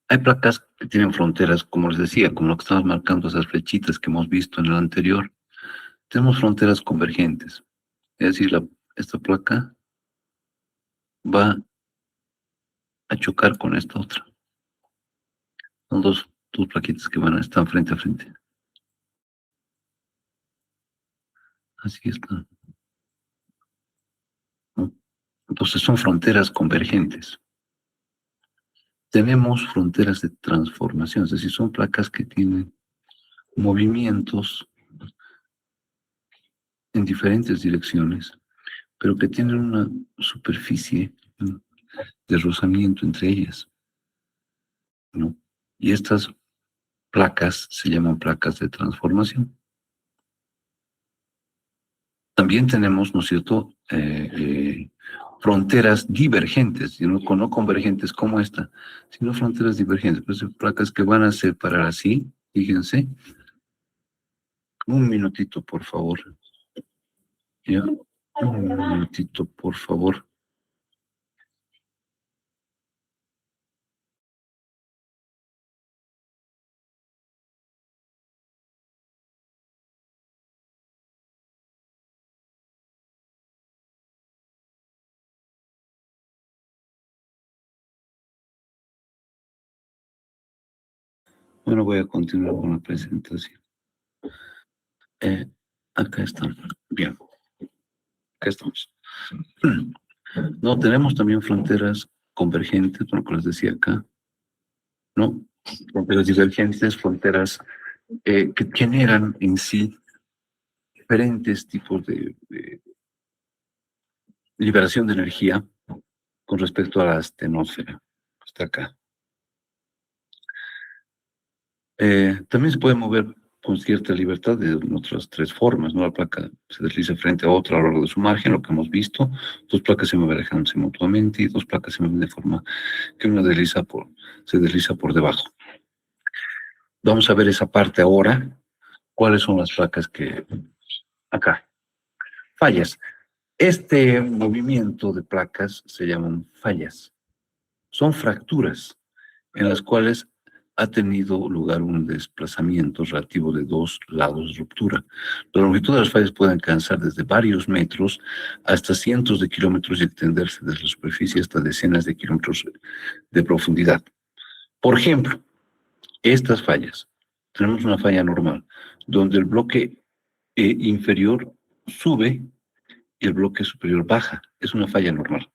Hay placas que tienen fronteras, como les decía, como lo que estamos marcando, esas flechitas que hemos visto en el anterior. Tenemos fronteras convergentes. Es decir, esta placa va a chocar con esta otra. Son dos Dos plaquitas que están frente a frente. Así está. ¿No? Entonces son fronteras convergentes. Tenemos fronteras de transformación, es decir, son placas que tienen movimientos en diferentes direcciones, pero que tienen una superficie de rozamiento entre ellas, ¿no? Y estas placas se llaman placas de transformación. También tenemos, ¿no es cierto?, fronteras divergentes, no convergentes como esta, sino fronteras divergentes, pues placas que van a separar así, fíjense. Un minutito, por favor. ¿Ya? Un minutito, por favor. Bueno, voy a continuar con la presentación. Acá estamos. Bien, acá estamos. No, tenemos también fronteras convergentes, por lo que les decía acá, ¿no? Fronteras divergentes, fronteras que generan en sí diferentes tipos de liberación de energía con respecto a la astenosfera. Está acá. También se puede mover con cierta libertad de otras tres formas, ¿no? La placa se desliza frente a otra a lo largo de su margen, lo que hemos visto. Dos placas se mueven alejándose mutuamente y dos placas se mueven de forma que una se desliza por debajo. Vamos a ver esa parte ahora. ¿Cuáles son las placas que... Acá. Fallas. Este movimiento de placas se llaman fallas. Son fracturas en las cuales ha tenido lugar un desplazamiento relativo de dos lados de ruptura. La longitud de las fallas puede alcanzar desde varios metros hasta cientos de kilómetros y extenderse desde la superficie hasta decenas de kilómetros de profundidad. Por ejemplo, estas fallas. Tenemos una falla normal, donde el bloque inferior sube y el bloque superior baja. Es una falla normal.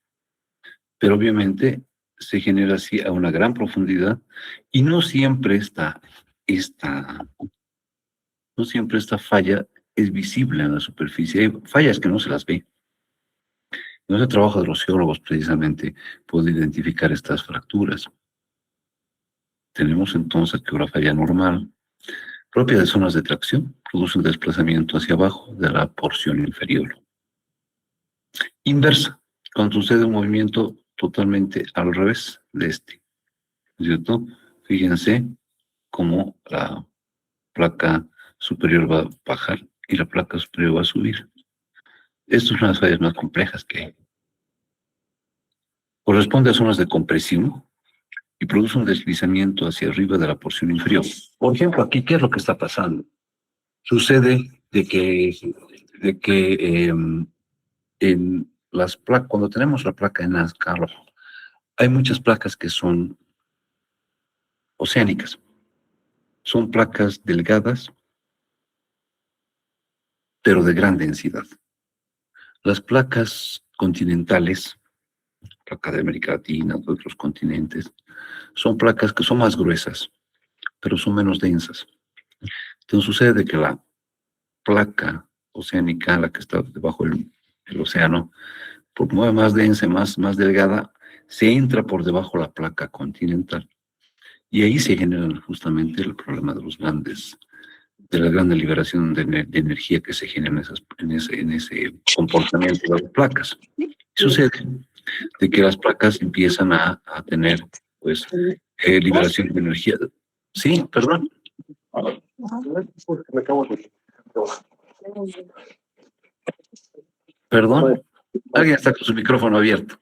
Pero obviamente se genera así a una gran profundidad y no siempre no siempre esta falla es visible en la superficie. Hay fallas que no se las ve. No es el trabajo de los geólogos precisamente poder identificar estas fracturas. Tenemos entonces que una falla normal, propia de zonas de tracción, produce un desplazamiento hacia abajo de la porción inferior. Inversa, cuando sucede un movimiento totalmente al revés de este, ¿cierto? Fíjense cómo la placa superior va a bajar y la placa superior va a subir. Estas son las fallas más complejas que hay. Corresponde a zonas de compresión y produce un deslizamiento hacia arriba de la porción inferior. Por ejemplo, aquí, ¿qué es lo que está pasando? Sucede de que en las placas, cuando tenemos la placa en Nazca, hay muchas placas que son oceánicas. Son placas delgadas, pero de gran densidad. Las placas continentales, placa de América Latina, de otros continentes, son placas que son más gruesas, pero son menos densas. Entonces sucede que la placa oceánica, la que está debajo del océano, por mueve más densa, más delgada, se entra por debajo la placa continental. Y ahí se genera justamente el problema de la gran liberación de energía que se genera en ese comportamiento de las placas. Sucede de que las placas empiezan a tener, pues, liberación de energía. Sí, perdón. Perdón. Alguien está con su micrófono abierto.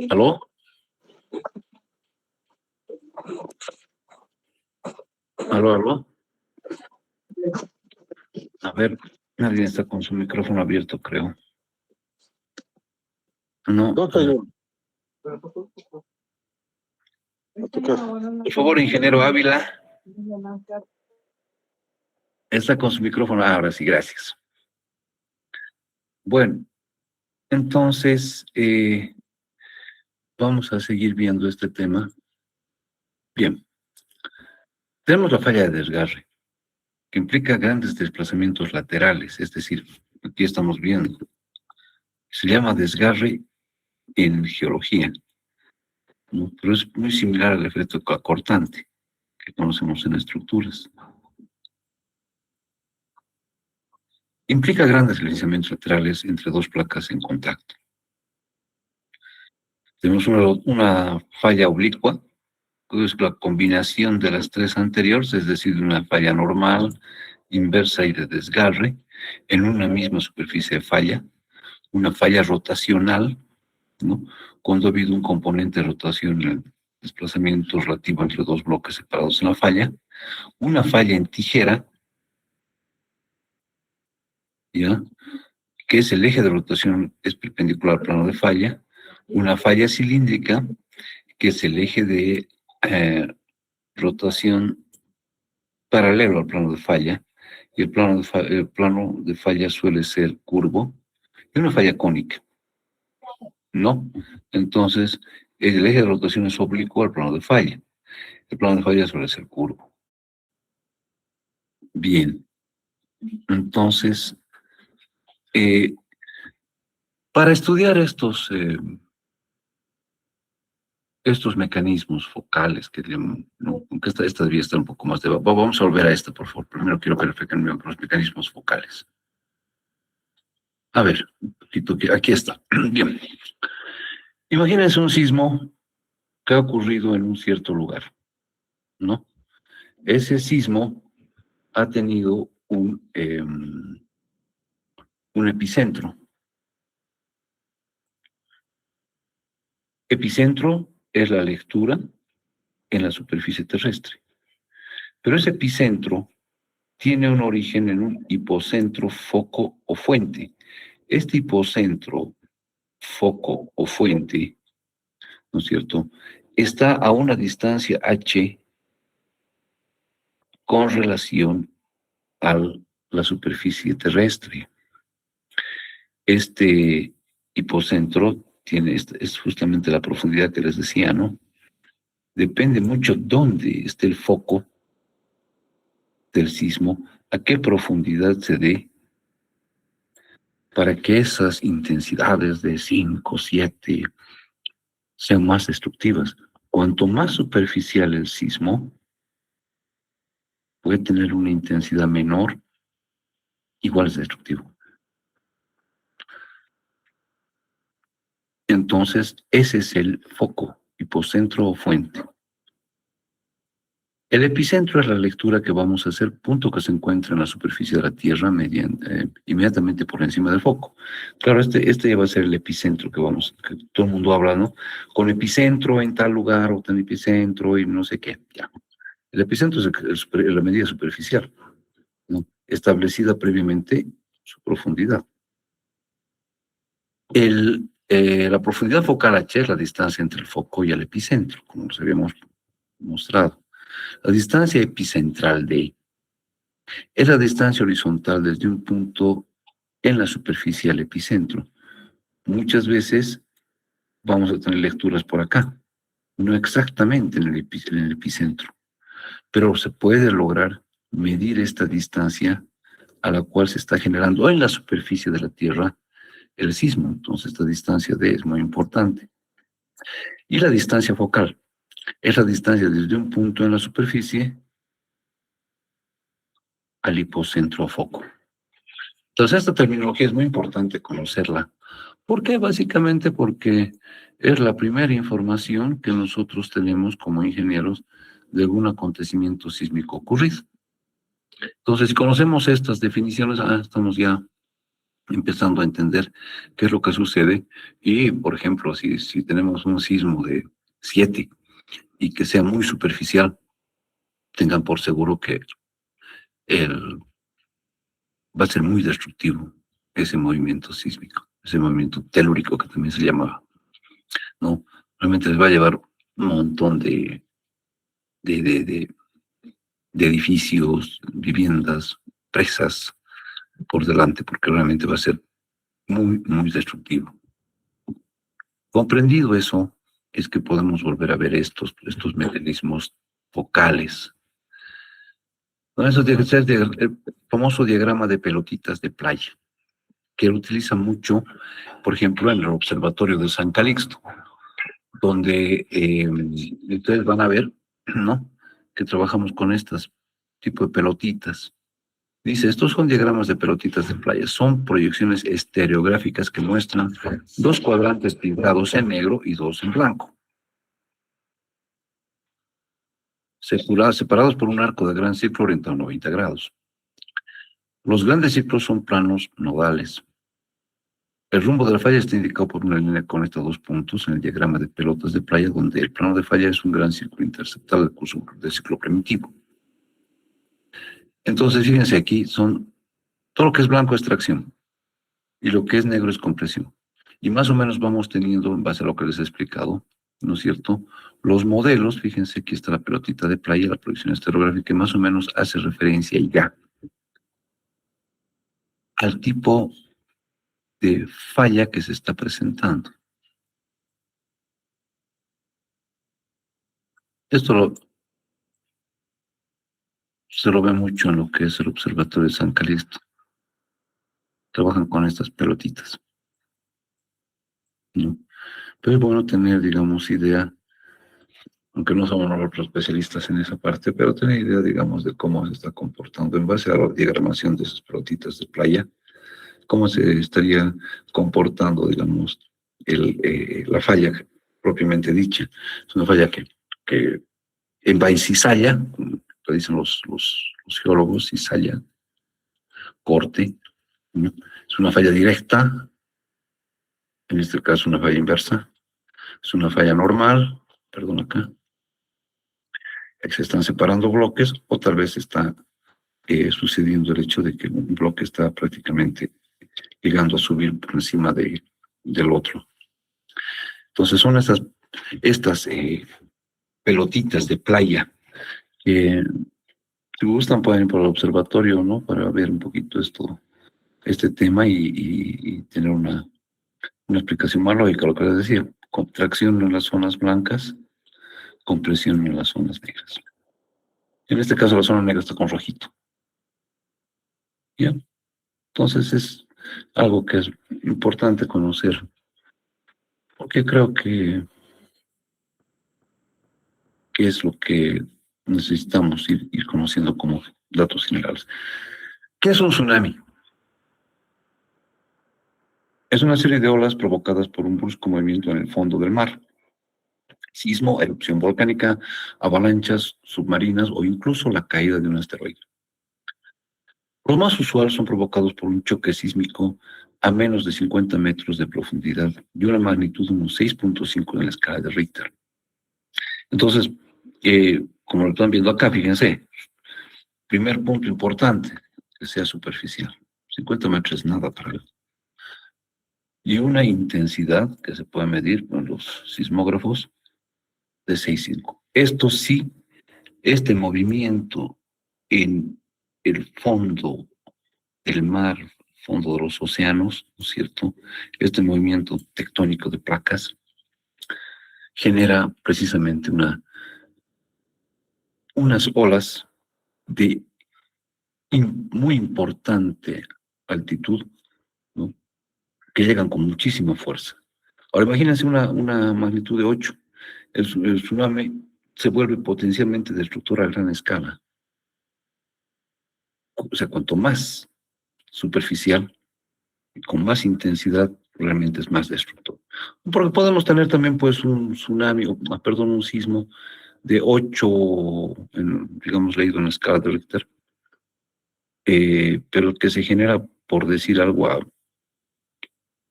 ¿Aló? ¿Aló? A ver, alguien está con su micrófono abierto, creo. No. No, señor. Por favor, ingeniero Ávila, está con su micrófono. Ahora sí, gracias. Bueno, entonces, vamos a seguir viendo este tema. Bien, tenemos la falla de desgarre, que implica grandes desplazamientos laterales, es decir, aquí estamos viendo, se llama desgarre en geología, ¿no? Pero es muy similar al efecto cortante que conocemos en estructuras. Implica grandes deslizamientos laterales entre dos placas en contacto. Tenemos una falla oblicua, que es la combinación de las tres anteriores, es decir, una falla normal, inversa y de desgarre, en una misma superficie de falla, una falla rotacional, ¿no? Cuando ha habido un componente de rotación en el desplazamiento relativo entre dos bloques separados en la falla, una falla en tijera, ¿ya? Que es el eje de rotación es perpendicular al plano de falla, una falla cilíndrica, que es el eje de rotación paralelo al plano de falla, y el plano de falla suele ser curvo, y una falla cónica, ¿no? Entonces, el eje de rotación es oblicuo al plano de falla. El plano de falla suele ser curvo. Bien, entonces, eh, para estudiar estos mecanismos focales, no, aunque esta debía estar un poco más de... Vamos a volver a esta, por favor. Primero quiero verificar los mecanismos focales. A ver, un poquito, aquí está. Bien. Imagínense un sismo que ha ocurrido en un cierto lugar, ¿no? Ese sismo ha tenido un epicentro. Epicentro es la lectura en la superficie terrestre. Pero ese epicentro tiene un origen en un hipocentro, foco o fuente. Este hipocentro, foco o fuente, ¿no es cierto?, está a una distancia h con relación a la superficie terrestre. Este hipocentro es justamente la profundidad que les decía, ¿no? Depende mucho dónde esté el foco del sismo, a qué profundidad se dé, para que esas intensidades de 5, 7 sean más destructivas. Cuanto más superficial el sismo, puede tener una intensidad menor, igual es destructivo. Entonces, ese es el foco, hipocentro o fuente. El epicentro es la lectura que vamos a hacer, punto que se encuentra en la superficie de la Tierra inmediatamente por encima del foco. Claro, este va a ser el epicentro que todo el mundo habla, ¿no? Con epicentro en tal lugar o tan epicentro y no sé qué, ya. El epicentro es la medida superficial, ¿no? Establecida previamente su profundidad. La profundidad focal H es la distancia entre el foco y el epicentro, como nos habíamos mostrado. La distancia epicentral D es la distancia horizontal desde un punto en la superficie al epicentro. Muchas veces vamos a tener lecturas por acá, no exactamente en el epicentro, pero se puede lograr medir esta distancia a la cual se está generando en la superficie de la Tierra el sismo. Entonces, esta distancia D es muy importante. Y la distancia focal es la distancia desde un punto en la superficie al hipocentro o foco. Entonces, esta terminología es muy importante conocerla. ¿Por qué? Básicamente porque es la primera información que nosotros tenemos como ingenieros de algún acontecimiento sísmico ocurrido. Entonces, si conocemos estas definiciones, estamos ya empezando a entender qué es lo que sucede. Y, por ejemplo, si tenemos un sismo de 7 y que sea muy superficial, tengan por seguro que va a ser muy destructivo ese movimiento sísmico, ese movimiento telúrico que también se llamaba, ¿no? Realmente les va a llevar un montón de, de, de, de edificios, viviendas, presas por delante, porque realmente va a ser muy, muy destructivo. Comprendido eso, es que podemos volver a ver estos mecanismos focales. ¿No? Eso tiene que ser el famoso diagrama de pelotitas de playa, que lo utiliza mucho, por ejemplo, en el Observatorio de San Calixto, donde ustedes van a ver, ¿no? Que trabajamos con estas tipo de pelotitas. Dice, estos son diagramas de pelotitas de playa, son proyecciones estereográficas que muestran dos cuadrantes pintados en negro y dos en blanco, separados por un arco de gran círculo orientado a 90 grados. Los grandes círculos son planos nodales. El rumbo de la falla está indicado por una línea que conecta dos puntos en el diagrama de pelotas de playa, donde el plano de falla es un gran círculo interceptado del curso del ciclo primitivo. Entonces, fíjense aquí, todo lo que es blanco es tracción y lo que es negro es compresión. Y más o menos vamos teniendo, en base a lo que les he explicado, ¿no es cierto? Los modelos, fíjense, aquí está la pelotita de playa, la proyección estereográfica, que más o menos hace referencia ya al tipo de falla que se está presentando. Esto se lo ve mucho en lo que es el Observatorio de San Calixto. Trabajan con estas pelotitas, ¿no? Pero es bueno tener, digamos, idea, aunque no somos nosotros especialistas en esa parte, pero tener idea, digamos, de cómo se está comportando en base a la diagramación de esas pelotitas de playa, cómo se estaría comportando, digamos, la falla propiamente dicha. Es una falla que va en cizalla, como lo dicen los geólogos, cizalla, corte, ¿no? Es una falla directa, en este caso una falla inversa, es una falla normal, perdón acá, se están separando bloques o tal vez está sucediendo el hecho de que un bloque está prácticamente llegando a subir por encima del otro. Entonces son estas pelotitas de playa que si gustan pueden ir por el observatorio, ¿no? Para ver un poquito este tema y tener una explicación más lógica, lo que les decía, contracción en las zonas blancas, compresión en las zonas negras. En este caso la zona negra está con rojito. ¿Ya? Entonces es algo que es importante conocer, porque creo que es lo que necesitamos ir conociendo como datos generales. ¿Qué es un tsunami? Es una serie de olas provocadas por un brusco movimiento en el fondo del mar. Sismo, erupción volcánica, avalanchas submarinas o incluso la caída de un asteroide. Los más usuales son provocados por un choque sísmico a menos de 50 metros de profundidad y una magnitud de unos 6.5 en la escala de Richter. Entonces, como lo están viendo acá, fíjense, primer punto importante, que sea superficial. 50 metros es nada para él. Y una intensidad que se puede medir con los sismógrafos de 6.5. Esto sí, este movimiento en el fondo del mar, fondo de los océanos, ¿no es cierto? Este movimiento tectónico de placas genera precisamente unas olas de muy importante altitud, ¿no? Que llegan con muchísima fuerza. Ahora imagínense una magnitud de 8. El tsunami se vuelve potencialmente destructor a gran escala. O sea, cuanto más superficial y con más intensidad, realmente es más destructor. Porque podemos tener también, pues, un tsunami, perdón, un sismo de 8, digamos, leído en la escala de Richter, pero que se genera, por decir algo,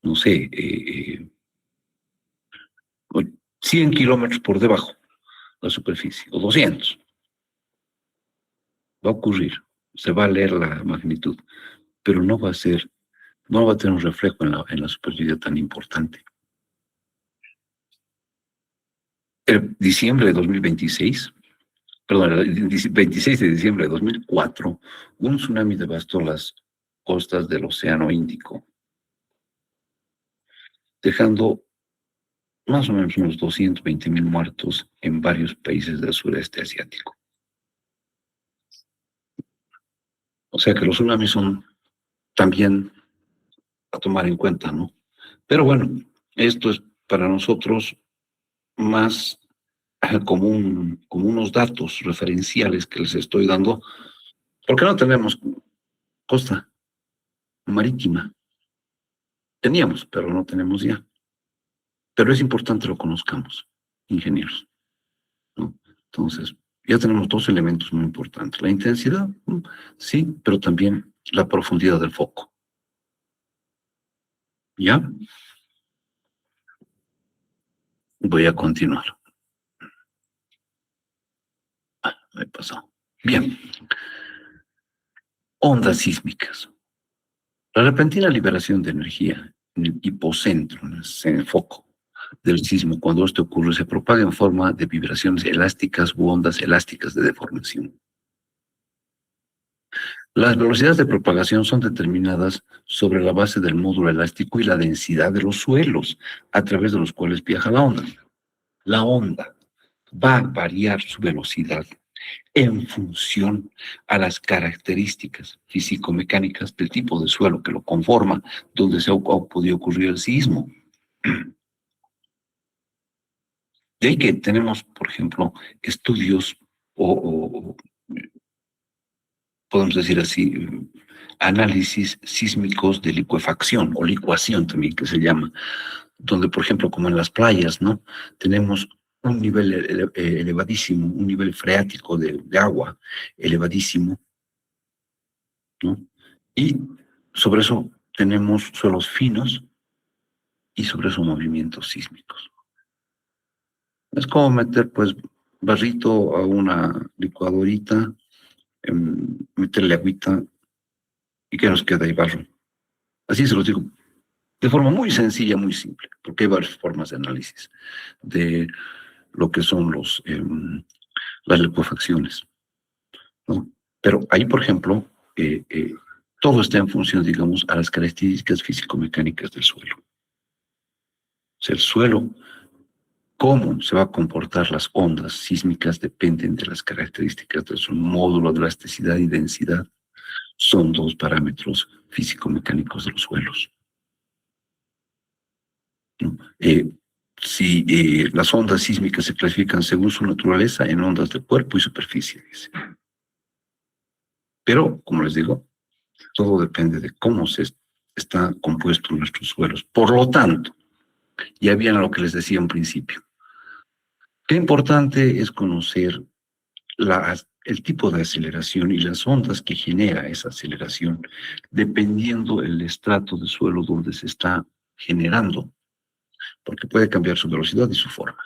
no sé, 100 kilómetros por debajo de la superficie, o 200. Va a ocurrir, se va a leer la magnitud, pero no va a tener un reflejo en la superficie tan importante. El diciembre de 2026, perdón, el 26 de diciembre de 2004, un tsunami devastó las costas del Océano Índico, dejando más o menos unos 220,000 muertos en varios países del sureste asiático. O sea que los tsunamis son también a tomar en cuenta, ¿no? Pero bueno, esto es para nosotros más como unos datos referenciales que les estoy dando, porque no tenemos costa marítima. Teníamos, pero no tenemos ya. Pero es importante lo conozcamos, ingenieros, ¿no? Entonces, ya tenemos dos elementos muy importantes. La intensidad, sí, pero también la profundidad del foco. ¿Ya? Voy a continuar. Me he pasado. Bien. Ondas sísmicas. La repentina liberación de energía en el hipocentro, en el foco del sismo, cuando esto ocurre, se propaga en forma de vibraciones elásticas u ondas elásticas de deformación. Las velocidades de propagación son determinadas sobre la base del módulo elástico y la densidad de los suelos a través de los cuales viaja la onda. La onda va a variar su velocidad en función a las características físico-mecánicas del tipo de suelo que lo conforma, donde se ha podido ocurrir el sismo. De ahí que tenemos, por ejemplo, estudios o podemos decir así, análisis sísmicos de licuefacción o licuación también que se llama, donde, por ejemplo, como en las playas, ¿no? Tenemos un nivel elevadísimo, un nivel freático de agua elevadísimo, ¿no? Y sobre eso tenemos suelos finos y sobre eso movimientos sísmicos. Es como meter, pues, barrito a una licuadorita, meterle agüita y que nos queda ahí barro. Así se lo digo, de forma muy sencilla, muy simple, porque hay varias formas de análisis de lo que son las licuefacciones, ¿no? Pero ahí, por ejemplo, todo está en función, digamos, a las características físico-mecánicas del suelo. O sea, el suelo, cómo se va a comportar las ondas sísmicas dependen de las características de su módulo de elasticidad y densidad. Son dos parámetros físico-mecánicos de los suelos, ¿no? Si las ondas sísmicas se clasifican según su naturaleza en ondas de cuerpo y superficie, dice. Pero, como les digo, todo depende de cómo se está compuesto nuestros suelos. Por lo tanto, ya viene a lo que les decía en principio. Qué importante es conocer el tipo de aceleración y las ondas que genera esa aceleración, dependiendo el estrato de suelo donde se está generando, porque puede cambiar su velocidad y su forma.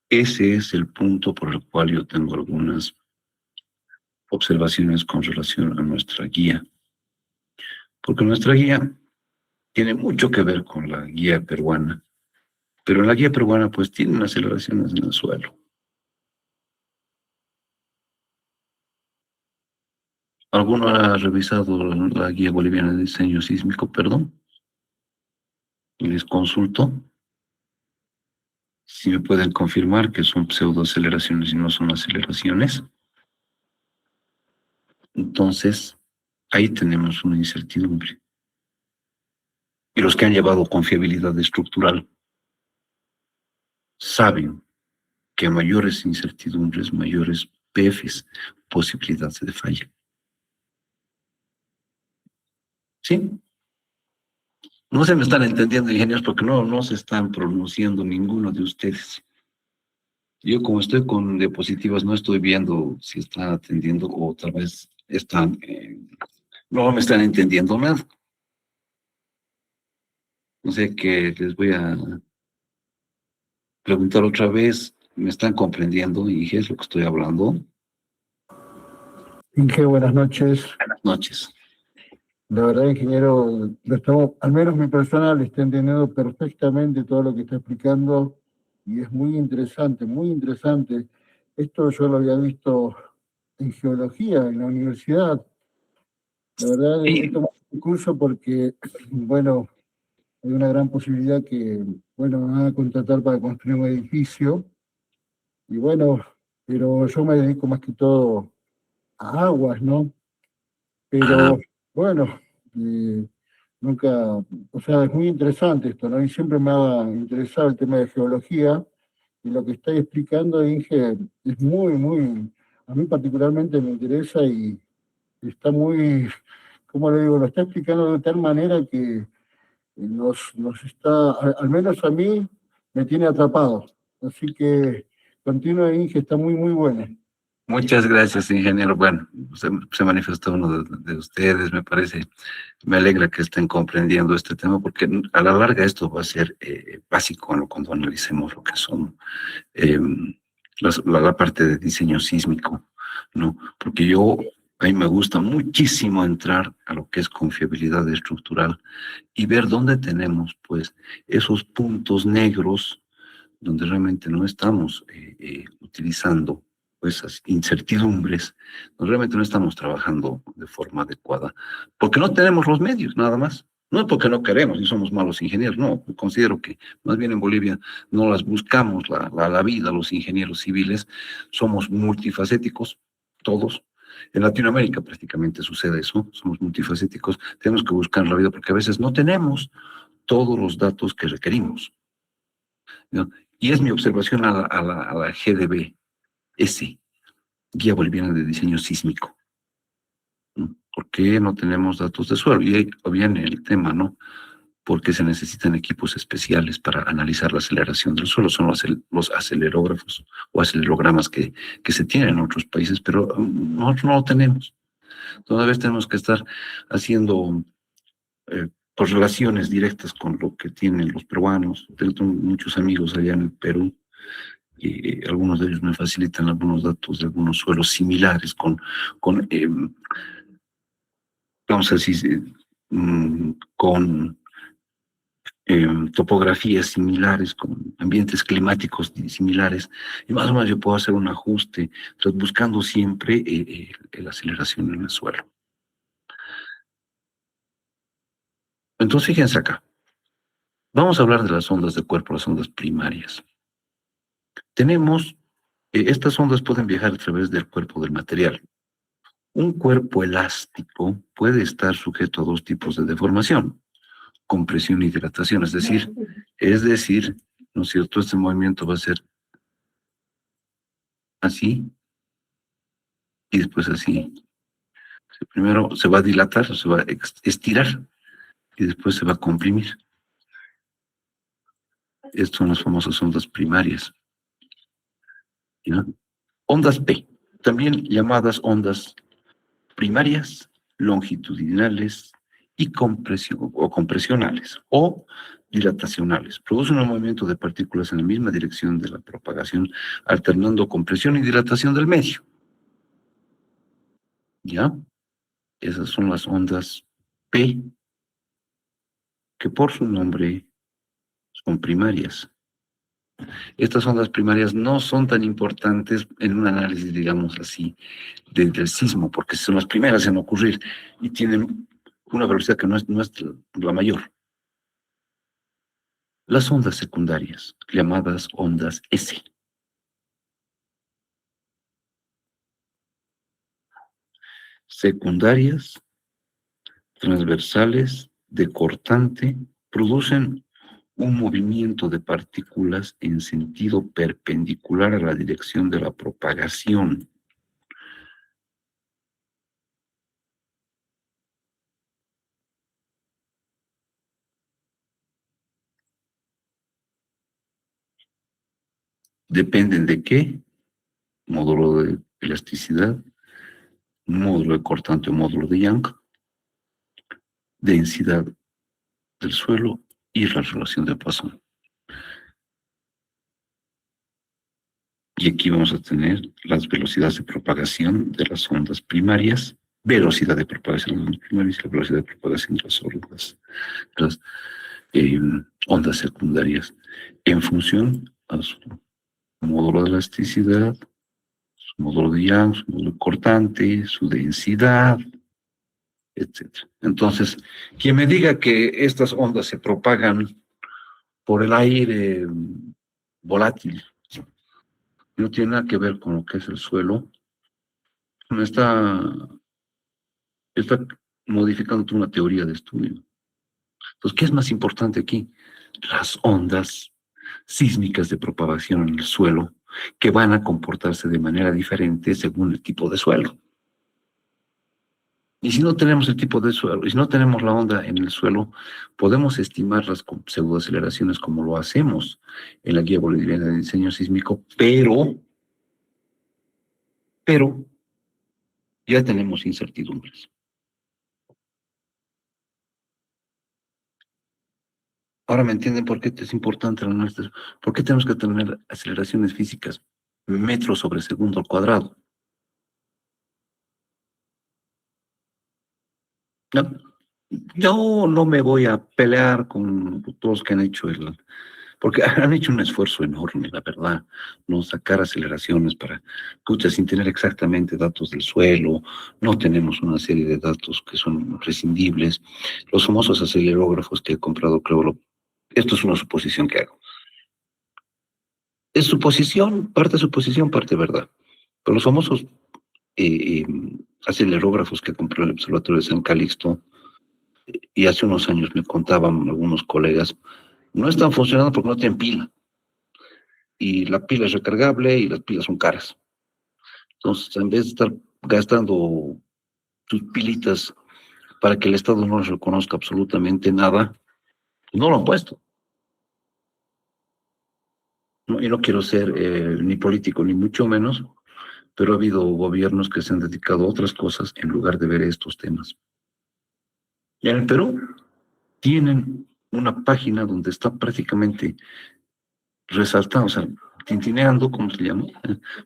Ese es el punto por el cual yo tengo algunas observaciones con relación a nuestra guía, porque nuestra guía tiene mucho que ver con la guía peruana, pero en la guía peruana pues tienen aceleraciones en el suelo. ¿Alguno ha revisado la guía boliviana de diseño sísmico, perdón? Y les consulto si me pueden confirmar que son pseudoaceleraciones y no son aceleraciones. Entonces, ahí tenemos una incertidumbre. Y los que han llevado confiabilidad estructural saben que a mayores incertidumbres, mayores PFs, posibilidades de falla. ¿Sí? No se me están entendiendo, ingenieros, porque no se están pronunciando ninguno de ustedes. Yo como estoy con diapositivas, no estoy viendo si están atendiendo o tal vez están, no me están entendiendo nada. No sé qué les voy a preguntar otra vez. ¿Me están comprendiendo, Inge, es lo que estoy hablando? Inge, buenas noches. Buenas noches. La verdad, ingeniero, lo estamos, al menos mi persona le está entendiendo perfectamente todo lo que está explicando y es muy interesante, muy interesante. Esto yo lo había visto en geología, en la universidad. La verdad, he Y tomado un curso porque, bueno, hay una gran posibilidad que, bueno, me van a contratar para construir un edificio y bueno, pero yo me dedico más que todo a aguas, ¿no? ah, Pero bueno, eh, nunca, o sea, es muy interesante esto, ¿no? Y siempre me ha interesado el tema de geología y lo que estáis explicando, Inge, es muy, muy, a mí particularmente me interesa y está muy, ¿cómo le digo? Lo está explicando de tal manera que nos está, al menos a mí, me tiene atrapado. Así que continúa, Inge, está muy, muy buena. muchas gracias, ingeniero. Bueno, se manifestó uno de ustedes, me parece. Me alegra que estén comprendiendo este tema porque a la larga esto va a ser básico cuando analicemos lo que son eh, la parte de diseño sísmico, ¿no? Porque a mí me gusta muchísimo entrar a lo que es confiabilidad estructural y ver dónde tenemos, pues, esos puntos negros donde realmente no estamos utilizando pues, esas incertidumbres, donde realmente no estamos trabajando de forma adecuada, porque no tenemos los medios, nada más. No es porque no queremos y somos malos ingenieros, no, considero que más bien en Bolivia no las buscamos la vida, los ingenieros civiles, somos multifacéticos, todos. En Latinoamérica prácticamente sucede eso, somos multifacéticos, tenemos que buscar la vida porque a veces no tenemos todos los datos que requerimos, ¿no? Y es mi observación a la GDB, ese, Guía Boliviana de Diseño Sísmico, ¿no? ¿Por qué no tenemos datos de suelo? Y ahí viene el tema, ¿no? Porque se necesitan equipos especiales para analizar la aceleración del suelo. Son los acelerógrafos o acelerogramas que se tienen en otros países, pero nosotros no lo tenemos. Todavía tenemos que estar haciendo correlaciones directas con lo que tienen los peruanos. Tengo muchos amigos allá en el Perú y algunos de ellos me facilitan algunos datos de algunos suelos similares con vamos a decir, con topografías similares, con ambientes climáticos similares, y más o menos yo puedo hacer un ajuste, entonces buscando siempre la aceleración en el suelo. Entonces, fíjense acá, vamos a hablar de las ondas de cuerpo, las ondas primarias. Tenemos, estas ondas pueden viajar a través del cuerpo del material. Un cuerpo elástico puede estar sujeto a dos tipos de deformación, compresión y dilatación, es decir, ¿no es cierto? Este movimiento va a ser así y después así. Primero se va a dilatar, se va a estirar y después se va a comprimir. Estas son las famosas ondas primarias, ¿ya? Ondas P, también llamadas ondas primarias, longitudinales y compresionales o dilatacionales. Producen un movimiento de partículas en la misma dirección de la propagación, alternando compresión y dilatación del medio. ¿Ya? Esas son las ondas P, que por su nombre son primarias. Estas ondas primarias no son tan importantes en un análisis, digamos así, del sismo, porque son las primeras en ocurrir y tienen una velocidad que no es la mayor. Las ondas secundarias, llamadas ondas S, secundarias, transversales, de cortante, producen un movimiento de partículas en sentido perpendicular a la dirección de la propagación. ¿Dependen de qué? Módulo de elasticidad, módulo de cortante o módulo de Young, densidad del suelo y la relación de Poisson. Y aquí vamos a tener las velocidades de propagación de las ondas primarias velocidad de propagación de las ondas primarias y la velocidad de propagación de las ondas secundarias en función a su módulo de elasticidad, su módulo de Young, su módulo cortante, su densidad, etc. Entonces, quien me diga que estas ondas se propagan por el aire volátil, no tiene nada que ver con lo que es el suelo, está modificando una teoría de estudio. Entonces, ¿qué es más importante aquí? Las ondas sísmicas de propagación en el suelo que van a comportarse de manera diferente según el tipo de suelo. Y si no tenemos el tipo de suelo, y si no tenemos la onda en el suelo, podemos estimarlas con pseudoaceleraciones como lo hacemos en la guía boliviana de diseño sísmico, pero ya tenemos incertidumbres. Ahora me entienden por qué es importante la nuestra, por qué tenemos que tener aceleraciones físicas metros sobre segundo al cuadrado. No, yo no me voy a pelear con todos que han hecho porque han hecho un esfuerzo enorme, la verdad, no sacar aceleraciones para, escucha, sin tener exactamente datos del suelo, no tenemos una serie de datos que son prescindibles. Los famosos acelerógrafos que he comprado, creo, esto es una suposición que hago. Es suposición, parte verdad. Pero los famosos eh, eh, acelerógrafos que compré en el Observatorio de San Calixto, y hace unos años me contaban algunos colegas, no están funcionando porque no tienen pila. Y la pila es recargable y las pilas son caras. Entonces, en vez de estar gastando tus pilitas para que el Estado no les reconozca absolutamente nada, no lo han puesto. ¿No? Y no quiero ser ni político, ni mucho menos, pero ha habido gobiernos que se han dedicado a otras cosas en lugar de ver estos temas. Y en el Perú tienen una página donde está prácticamente resaltado, o sea, tintineando, como se llama,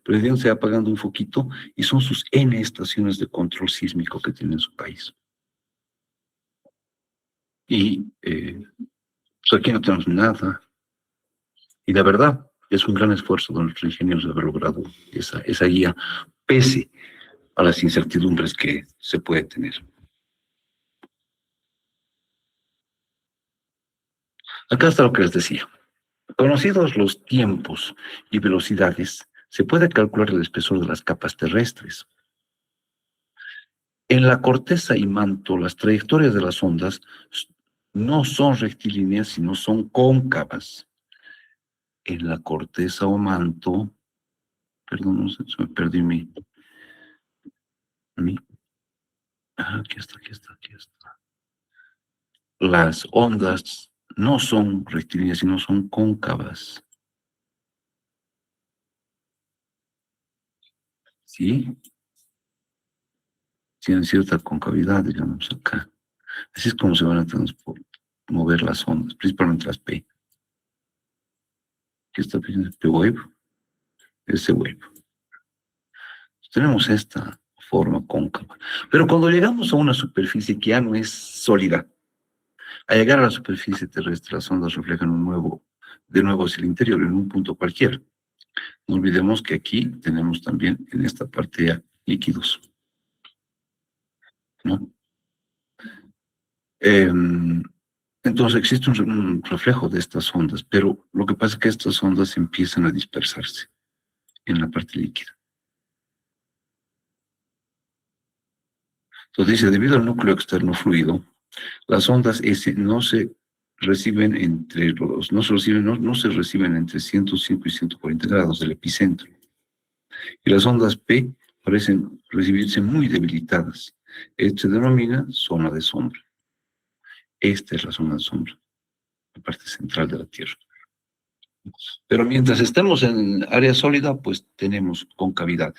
prendiéndose, apagando un foquito, y son sus N estaciones de control sísmico que tiene su país. Y pues aquí no tenemos nada. Y la verdad, es un gran esfuerzo de nuestros ingenieros haber logrado esa guía, pese a las incertidumbres que se puede tener. Acá está lo que les decía. Conocidos los tiempos y velocidades, se puede calcular el espesor de las capas terrestres. En la corteza y manto, las trayectorias de las ondas no son rectilíneas, sino son cóncavas. En la corteza o manto, perdón, no sé, se me perdí aquí está. Las ondas no son rectilíneas, sino son cóncavas. ¿Sí? Tienen cierta concavidad, digamos, acá. Así es como se van a mover las ondas, principalmente las P. Aquí está P-wave, S-wave. Tenemos esta forma cóncava. Pero cuando llegamos a una superficie que ya no es sólida, al llegar a la superficie terrestre, las ondas reflejan de nuevo hacia el interior, en un punto cualquiera. No olvidemos que aquí tenemos también en esta parte ya líquidos, ¿no? Entonces existe un reflejo de estas ondas, pero lo que pasa es que estas ondas empiezan a dispersarse en la parte líquida. Entonces dice, debido al núcleo externo fluido, las ondas S no se reciben no se reciben entre 105 y 140 grados del epicentro. Y las ondas P parecen recibirse muy debilitadas. Esto se denomina zona de sombra. Esta es la zona de sombra, la parte central de la Tierra. Pero mientras estemos en área sólida, pues tenemos concavidad,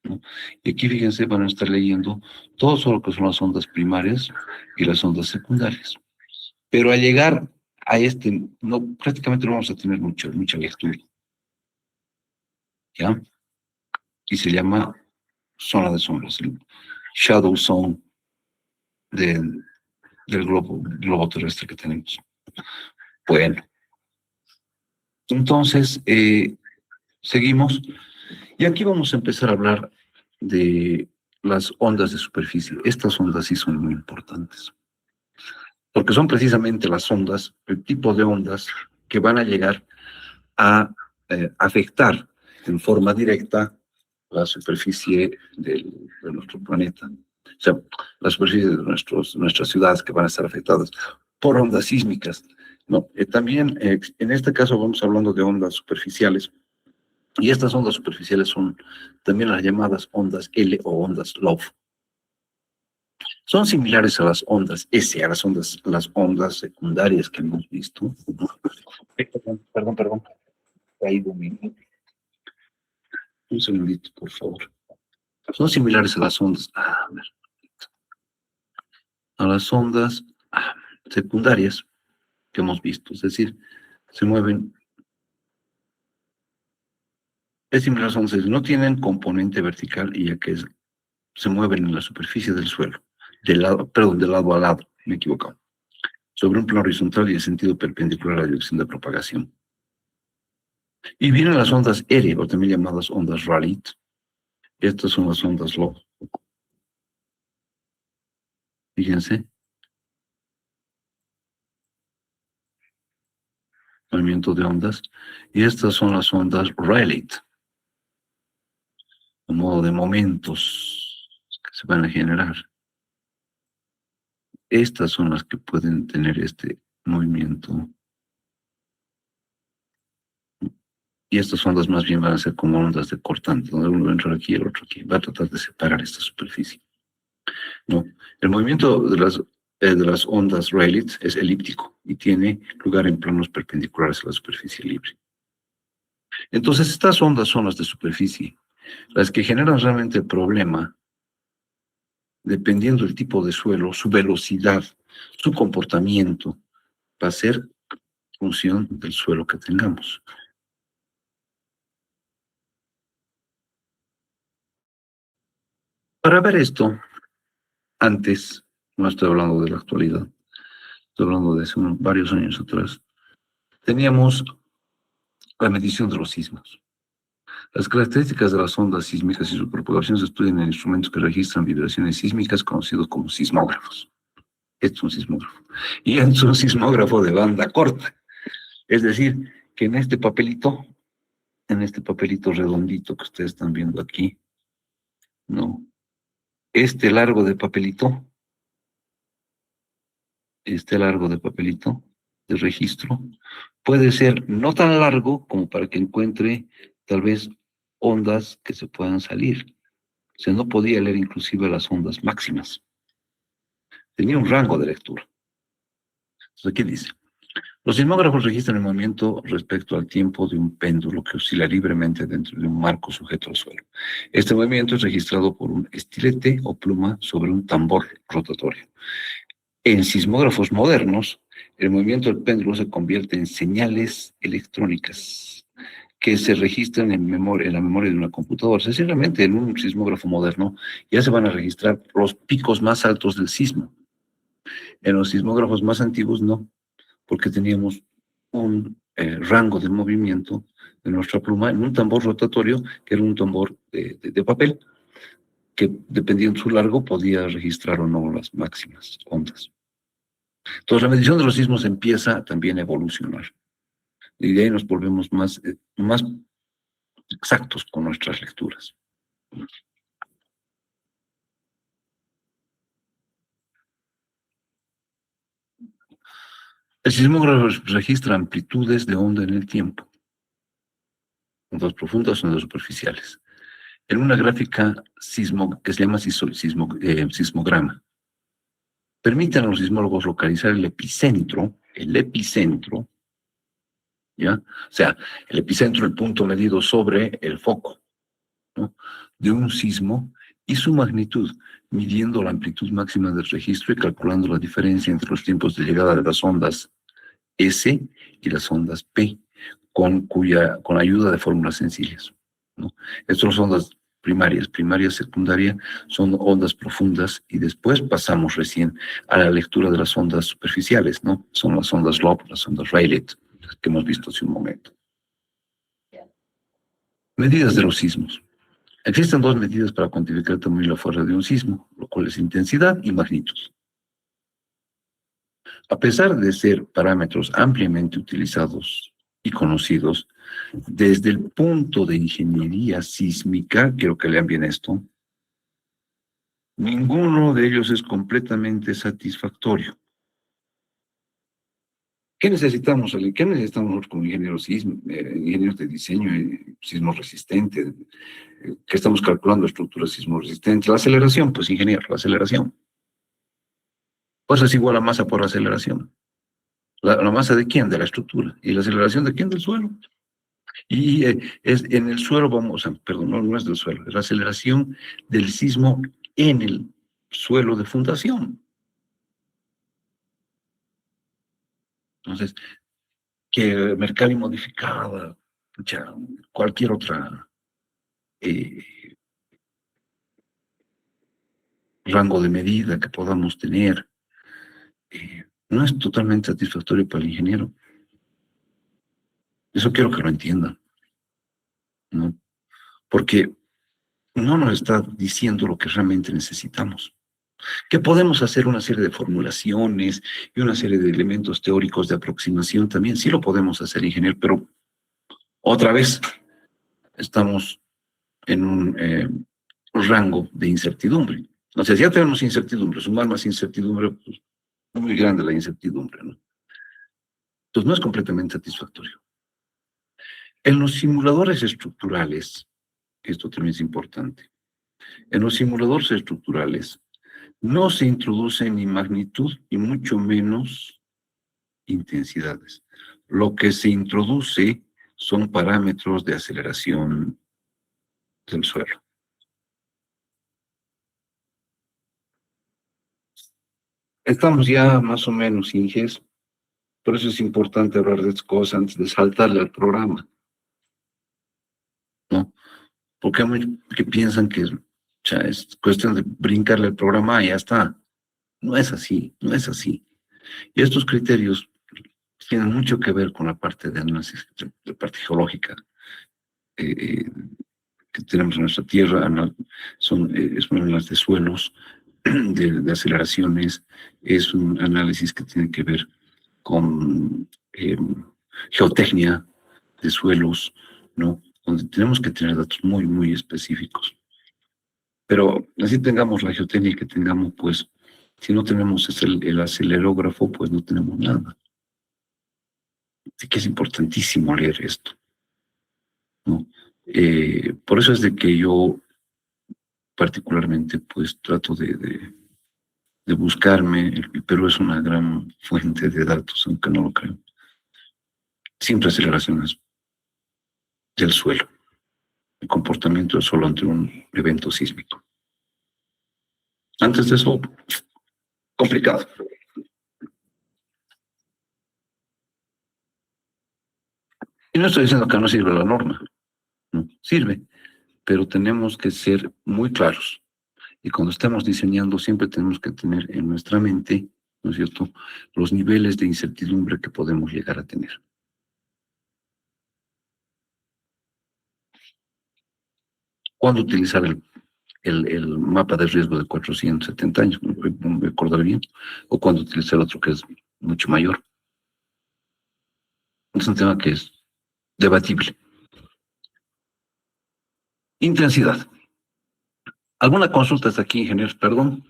¿no? Y aquí, fíjense, van a estar leyendo todo lo que son las ondas primarias y las ondas secundarias. Pero al llegar a no, prácticamente no vamos a tener mucha lectura, ¿ya? Y se llama zona de sombras. shadow zone del globo terrestre que tenemos. Bueno, entonces seguimos. Y aquí vamos a empezar a hablar de las ondas de superficie. Estas ondas sí son muy importantes, porque son precisamente las ondas, el tipo de ondas que van a llegar a afectar en forma directa la superficie de nuestro planeta. O sea, la superficie de nuestras ciudades que van a estar afectadas por ondas sísmicas. ¿No? También, en este caso, vamos hablando de ondas superficiales. Y estas ondas superficiales son también las llamadas ondas L o ondas Love. Son similares a las ondas S, a las ondas secundarias que hemos visto. Perdón. Caído un segundito, por favor. Son similares a las ondas. A las ondas secundarias que hemos visto. Es decir, se mueven. Es similar a las ondas, no tienen componente vertical y ya que se mueven en la superficie del suelo. De lado a lado, me he equivocado. Sobre un plano horizontal y en sentido perpendicular a la dirección de propagación. Y vienen las ondas R, o también llamadas ondas Rayleigh. Estas son las ondas Love. Fíjense. Movimiento de ondas. Y estas son las ondas Rayleigh. A modo de momentos que se van a generar. Estas son las que pueden tener este movimiento. Y estas ondas más bien van a ser como ondas de cortante, donde uno entra aquí y el otro aquí. Va a tratar de separar esta superficie. No, el movimiento de las ondas Rayleigh es elíptico y tiene lugar en planos perpendiculares a la superficie libre. Entonces, estas ondas son las de superficie, las que generan realmente el problema, dependiendo del tipo de suelo, su velocidad, su comportamiento, va a ser función del suelo que tengamos. Para ver esto, antes, no estoy hablando de la actualidad, estoy hablando de hace varios años atrás, teníamos la medición de los sismos. Las características de las ondas sísmicas y su propagación se estudian en instrumentos que registran vibraciones sísmicas conocidos como sismógrafos. Esto es un sismógrafo. Y es un sismógrafo de banda corta. Es decir, que en este papelito redondito que ustedes están viendo aquí, ¿no? Este largo de papelito de registro, puede ser no tan largo como para que encuentre tal vez ondas que se puedan salir. O sea, no podía leer inclusive las ondas máximas. Tenía un rango de lectura. Entonces, aquí dice, los sismógrafos registran el movimiento respecto al tiempo de un péndulo que oscila libremente dentro de un marco sujeto al suelo. Este movimiento es registrado por un estilete o pluma sobre un tambor rotatorio. En sismógrafos modernos, el movimiento del péndulo se convierte en señales electrónicas que se registran en la memoria de una computadora. Sencillamente, en un sismógrafo moderno ya se van a registrar los picos más altos del sismo. En los sismógrafos más antiguos no, porque teníamos un rango de movimiento de nuestra pluma en un tambor rotatorio, que era un tambor de papel, que dependiendo de su largo podía registrar o no las máximas ondas. Entonces la medición de los sismos empieza también a evolucionar. Y de ahí nos volvemos más exactos con nuestras lecturas. El sismógrafo registra amplitudes de onda en el tiempo, ondas profundas, ondas superficiales. En una gráfica que se llama sismograma, permiten a los sismólogos localizar el epicentro, ¿ya? O sea, el epicentro, el punto medido sobre el foco, ¿no? De un sismo y su magnitud, midiendo la amplitud máxima del registro y calculando la diferencia entre los tiempos de llegada de las ondas S y las ondas P, con ayuda de fórmulas sencillas, ¿no? Estas son ondas primarias. Primaria, secundaria son ondas profundas y después pasamos recién a la lectura de las ondas superficiales, ¿no? Son las ondas Love, las ondas Rayleigh, que hemos visto hace un momento. Medidas de los sismos. Existen dos medidas para cuantificar el tamaño y la fuerza de un sismo, lo cual es intensidad y magnitud. A pesar de ser parámetros ampliamente utilizados y conocidos, desde el punto de ingeniería sísmica, quiero que lean bien esto, ninguno de ellos es completamente satisfactorio. ¿Qué necesitamos, Ale? ¿Qué necesitamos nosotros como ingenieros ingenieros de diseño sismo resistente? ¿Qué estamos calculando? Estructuras sismo resistentes. La aceleración, pues ingeniero, la aceleración. Fuerza es igual a masa por aceleración. ¿La masa de quién? De la estructura. ¿Y la aceleración de quién? Del suelo. Y es en el suelo, perdón, no es del suelo, es la aceleración del sismo en el suelo de fundación. Entonces, que Mercalli modificada, cualquier otra rango de medida que podamos tener, no es totalmente satisfactorio para el ingeniero. Eso quiero que lo entiendan, ¿no? Porque no nos está diciendo lo que realmente necesitamos. Que podemos hacer una serie de formulaciones y una serie de elementos teóricos de aproximación también, sí lo podemos hacer, ingeniero, pero otra vez estamos en un rango de incertidumbre. O sea, si ya tenemos incertidumbre, sumar más incertidumbre, pues es muy grande la incertidumbre, ¿no? Entonces no es completamente satisfactorio. En los simuladores estructurales, esto también es importante, en los simuladores estructurales no se introduce ni magnitud y mucho menos intensidades. Lo que se introduce son parámetros de aceleración del suelo. Estamos ya más o menos, Inges, por eso es importante hablar de estas cosas antes de saltarle al programa, ¿no? Porque hay muchos que piensan que es cuestión de brincarle al programa y ya está. No es así, no es así. Y estos criterios tienen mucho que ver con la parte de análisis, la parte geológica que tenemos en nuestra Tierra, es un análisis de suelos, de aceleraciones, es un análisis que tiene que ver con geotecnia de suelos, ¿no? Donde tenemos que tener datos muy, muy específicos. Pero así tengamos la geotecnia que tengamos, pues, si no tenemos el acelerógrafo, pues no tenemos nada. Así que es importantísimo leer esto, ¿no? Por eso es de que yo particularmente, pues, trato de buscarme, el Perú es una gran fuente de datos, aunque no lo creo. Siempre aceleraciones del suelo, el comportamiento del suelo ante un evento sísmico. Antes de eso, complicado. Y no estoy diciendo que no sirve la norma, no, sirve, pero tenemos que ser muy claros. Y cuando estemos diseñando, siempre tenemos que tener en nuestra mente, ¿no es cierto?, los niveles de incertidumbre que podemos llegar a tener. ¿Cuándo utilizar el mapa de riesgo de 470 años? No me acuerdo bien. ¿O cuándo utilizar otro que es mucho mayor? Es un tema que es debatible. Intensidad. ¿Alguna consulta hasta aquí, ingenieros? Perdón.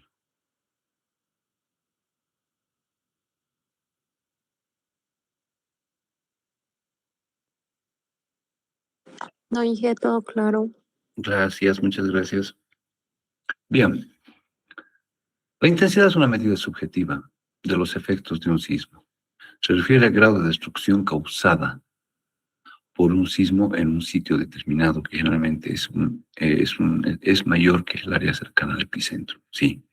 No dije todo claro. Gracias, muchas gracias. Bien. La intensidad es una medida subjetiva de los efectos de un sismo. Se refiere al grado de destrucción causada por un sismo en un sitio determinado, que generalmente es mayor que el área cercana al epicentro. Sí.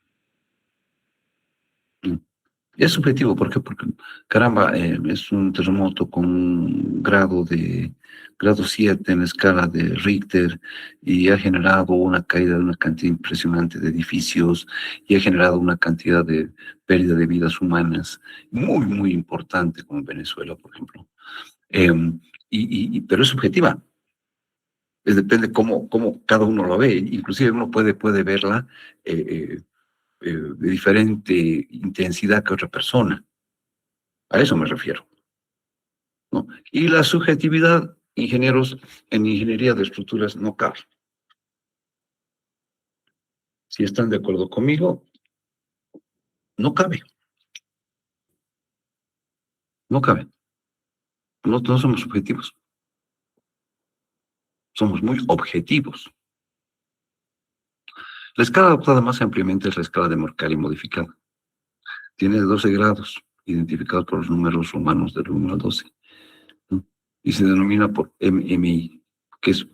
Es subjetivo, ¿por qué? Porque, caramba, es un terremoto con un grado 7 en la escala de Richter y ha generado una caída de una cantidad impresionante de edificios y ha generado una cantidad de pérdida de vidas humanas muy, muy importante, como en Venezuela, por ejemplo. Pero es subjetiva. Depende cómo cada uno lo ve. Inclusive uno puede verla de diferente intensidad que otra persona. A eso me refiero, ¿no? Y la subjetividad, ingenieros, en ingeniería de estructuras no cabe. Si están de acuerdo conmigo, no cabe, no cabe. No somos subjetivos, somos muy objetivos. La escala adoptada más ampliamente es la escala de Mercalli modificada. Tiene 12 grados, identificados por los números romanos del 1 al 12, ¿no? Y se denomina por MMI, que es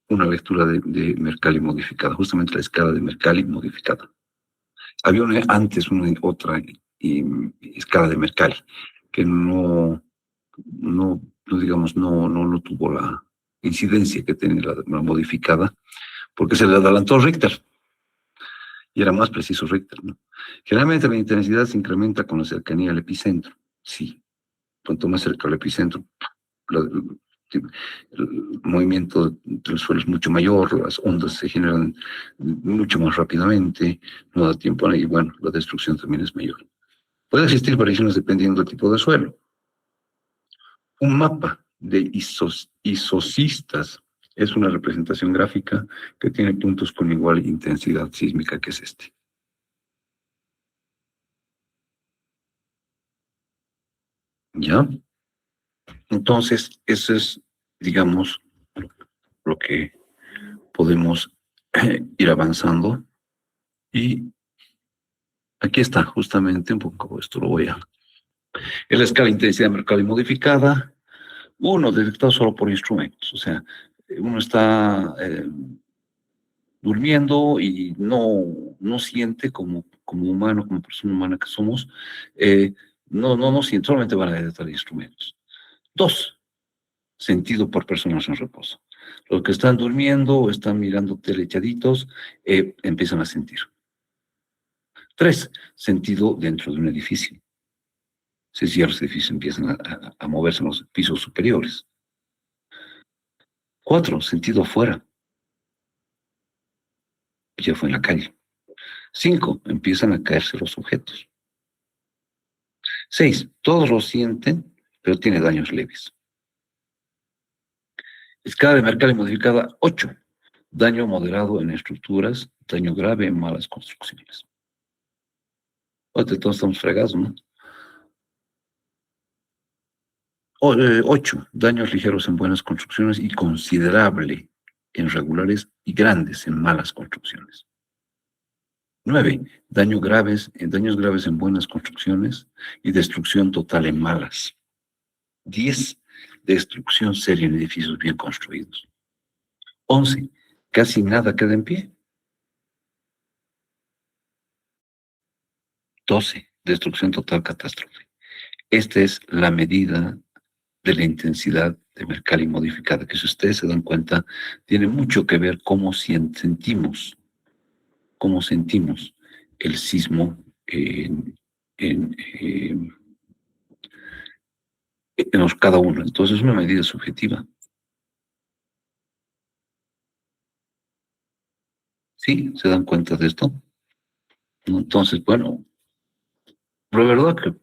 una lectura de Mercalli modificada, justamente la escala de Mercalli modificada. Había antes otra escala de Mercalli, que digamos, no tuvo la incidencia que tiene la modificada, porque se le adelantó Richter, y era más preciso Richter, ¿no? Generalmente la intensidad se incrementa con la cercanía al epicentro, sí. Cuanto más cerca al epicentro, el movimiento del suelo es mucho mayor, las ondas se generan mucho más rápidamente, no da tiempo, y bueno, la destrucción también es mayor. Puede existir variaciones dependiendo del tipo de suelo. Un mapa de isocistas es una representación gráfica que tiene puntos con igual intensidad sísmica que es este. ¿Ya? Entonces, eso es, digamos, lo que podemos ir avanzando. Y aquí está, justamente, un poco esto lo voy a... Es la escala de intensidad de Mercalli modificada, uno detectado solo por instrumentos, o sea, uno está durmiendo y no siente como humano, como persona humana que somos, no siente, solamente van a detectar instrumentos. 2, sentido por personas en reposo. Los que están durmiendo o están mirando tele echaditos, empiezan a sentir. 3, sentido dentro de un edificio. Si ciertos edificios empiezan a moverse en los pisos superiores. 4, sentido afuera. Ya fue en la calle. 5, empiezan a caerse los objetos. 6, todos lo sienten, pero tiene daños leves. Escala de Mercalli modificada 8, daño moderado en estructuras, daño grave en malas construcciones. Ahorita todos estamos fregados, ¿no? 8, daños ligeros en buenas construcciones y considerable en regulares y grandes en malas construcciones. 9, daños graves en buenas construcciones y destrucción total en malas. 10, destrucción seria en edificios bien construidos. 11, casi nada queda en pie. 12, destrucción total, catástrofe. Esta es la medida de la intensidad de Mercalli modificada, que si ustedes se dan cuenta, tiene mucho que ver cómo sentimos el sismo en cada uno. Entonces es una medida subjetiva. ¿Sí? ¿Se dan cuenta de esto? Entonces, bueno, la verdad que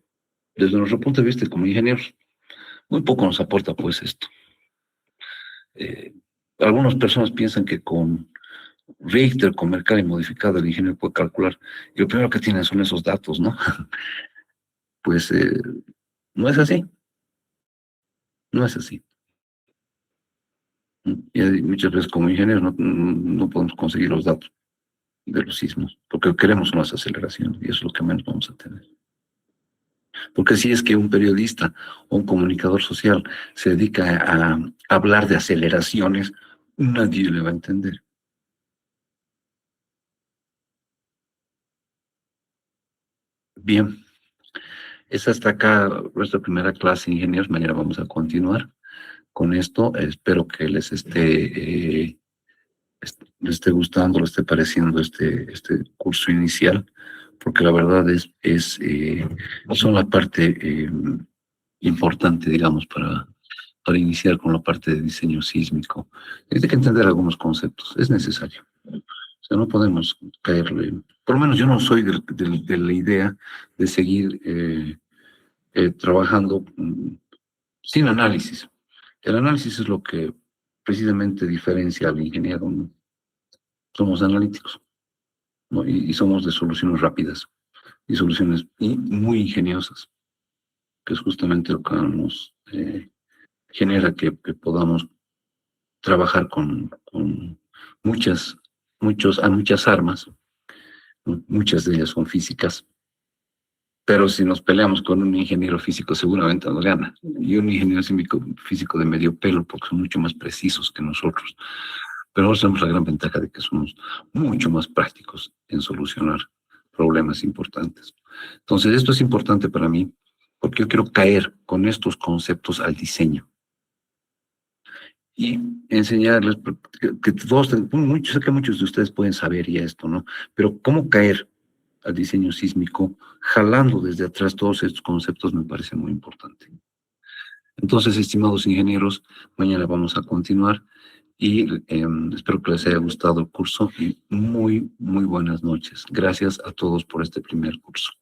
desde nuestro punto de vista como ingenieros, muy poco nos aporta pues esto. Algunas personas piensan que con Richter, con Mercalli modificado, el ingeniero puede calcular, y lo primero que tienen son esos datos, ¿no? Pues no es así, no es así. Y muchas veces como ingenieros no podemos conseguir los datos de los sismos, porque queremos unas aceleraciones, y eso es lo que menos vamos a tener. Porque si es que un periodista o un comunicador social se dedica a hablar de aceleraciones, nadie le va a entender. Bien, Es hasta acá nuestra primera clase, ingenieros. Mañana vamos a continuar con esto. Espero que les les esté gustando, les esté pareciendo este curso inicial, porque la verdad son la parte importante, digamos, para iniciar con la parte de diseño sísmico. Hay que entender algunos conceptos, es necesario. O sea, no podemos caerle. Por lo menos yo no soy de la idea de seguir trabajando sin análisis. El análisis es lo que precisamente diferencia al ingeniero, ¿no? Somos analíticos, ¿no? Y somos de soluciones rápidas y soluciones muy ingeniosas, que es justamente lo que nos genera que podamos trabajar con muchas armas, ¿no? Muchas de ellas son físicas, pero si nos peleamos con un ingeniero físico seguramente nos gana, y un ingeniero físico de medio pelo, porque son mucho más precisos que nosotros. Pero nosotros tenemos la gran ventaja de que somos mucho más prácticos en solucionar problemas importantes. Entonces, esto es importante para mí, porque yo quiero caer con estos conceptos al diseño y enseñarles que todos, sé que muchos de ustedes pueden saber ya esto, ¿no? Pero cómo caer al diseño sísmico jalando desde atrás todos estos conceptos me parece muy importante. Entonces, estimados ingenieros, mañana vamos a continuar y espero que les haya gustado el curso y muy buenas noches. Gracias a todos por este primer curso.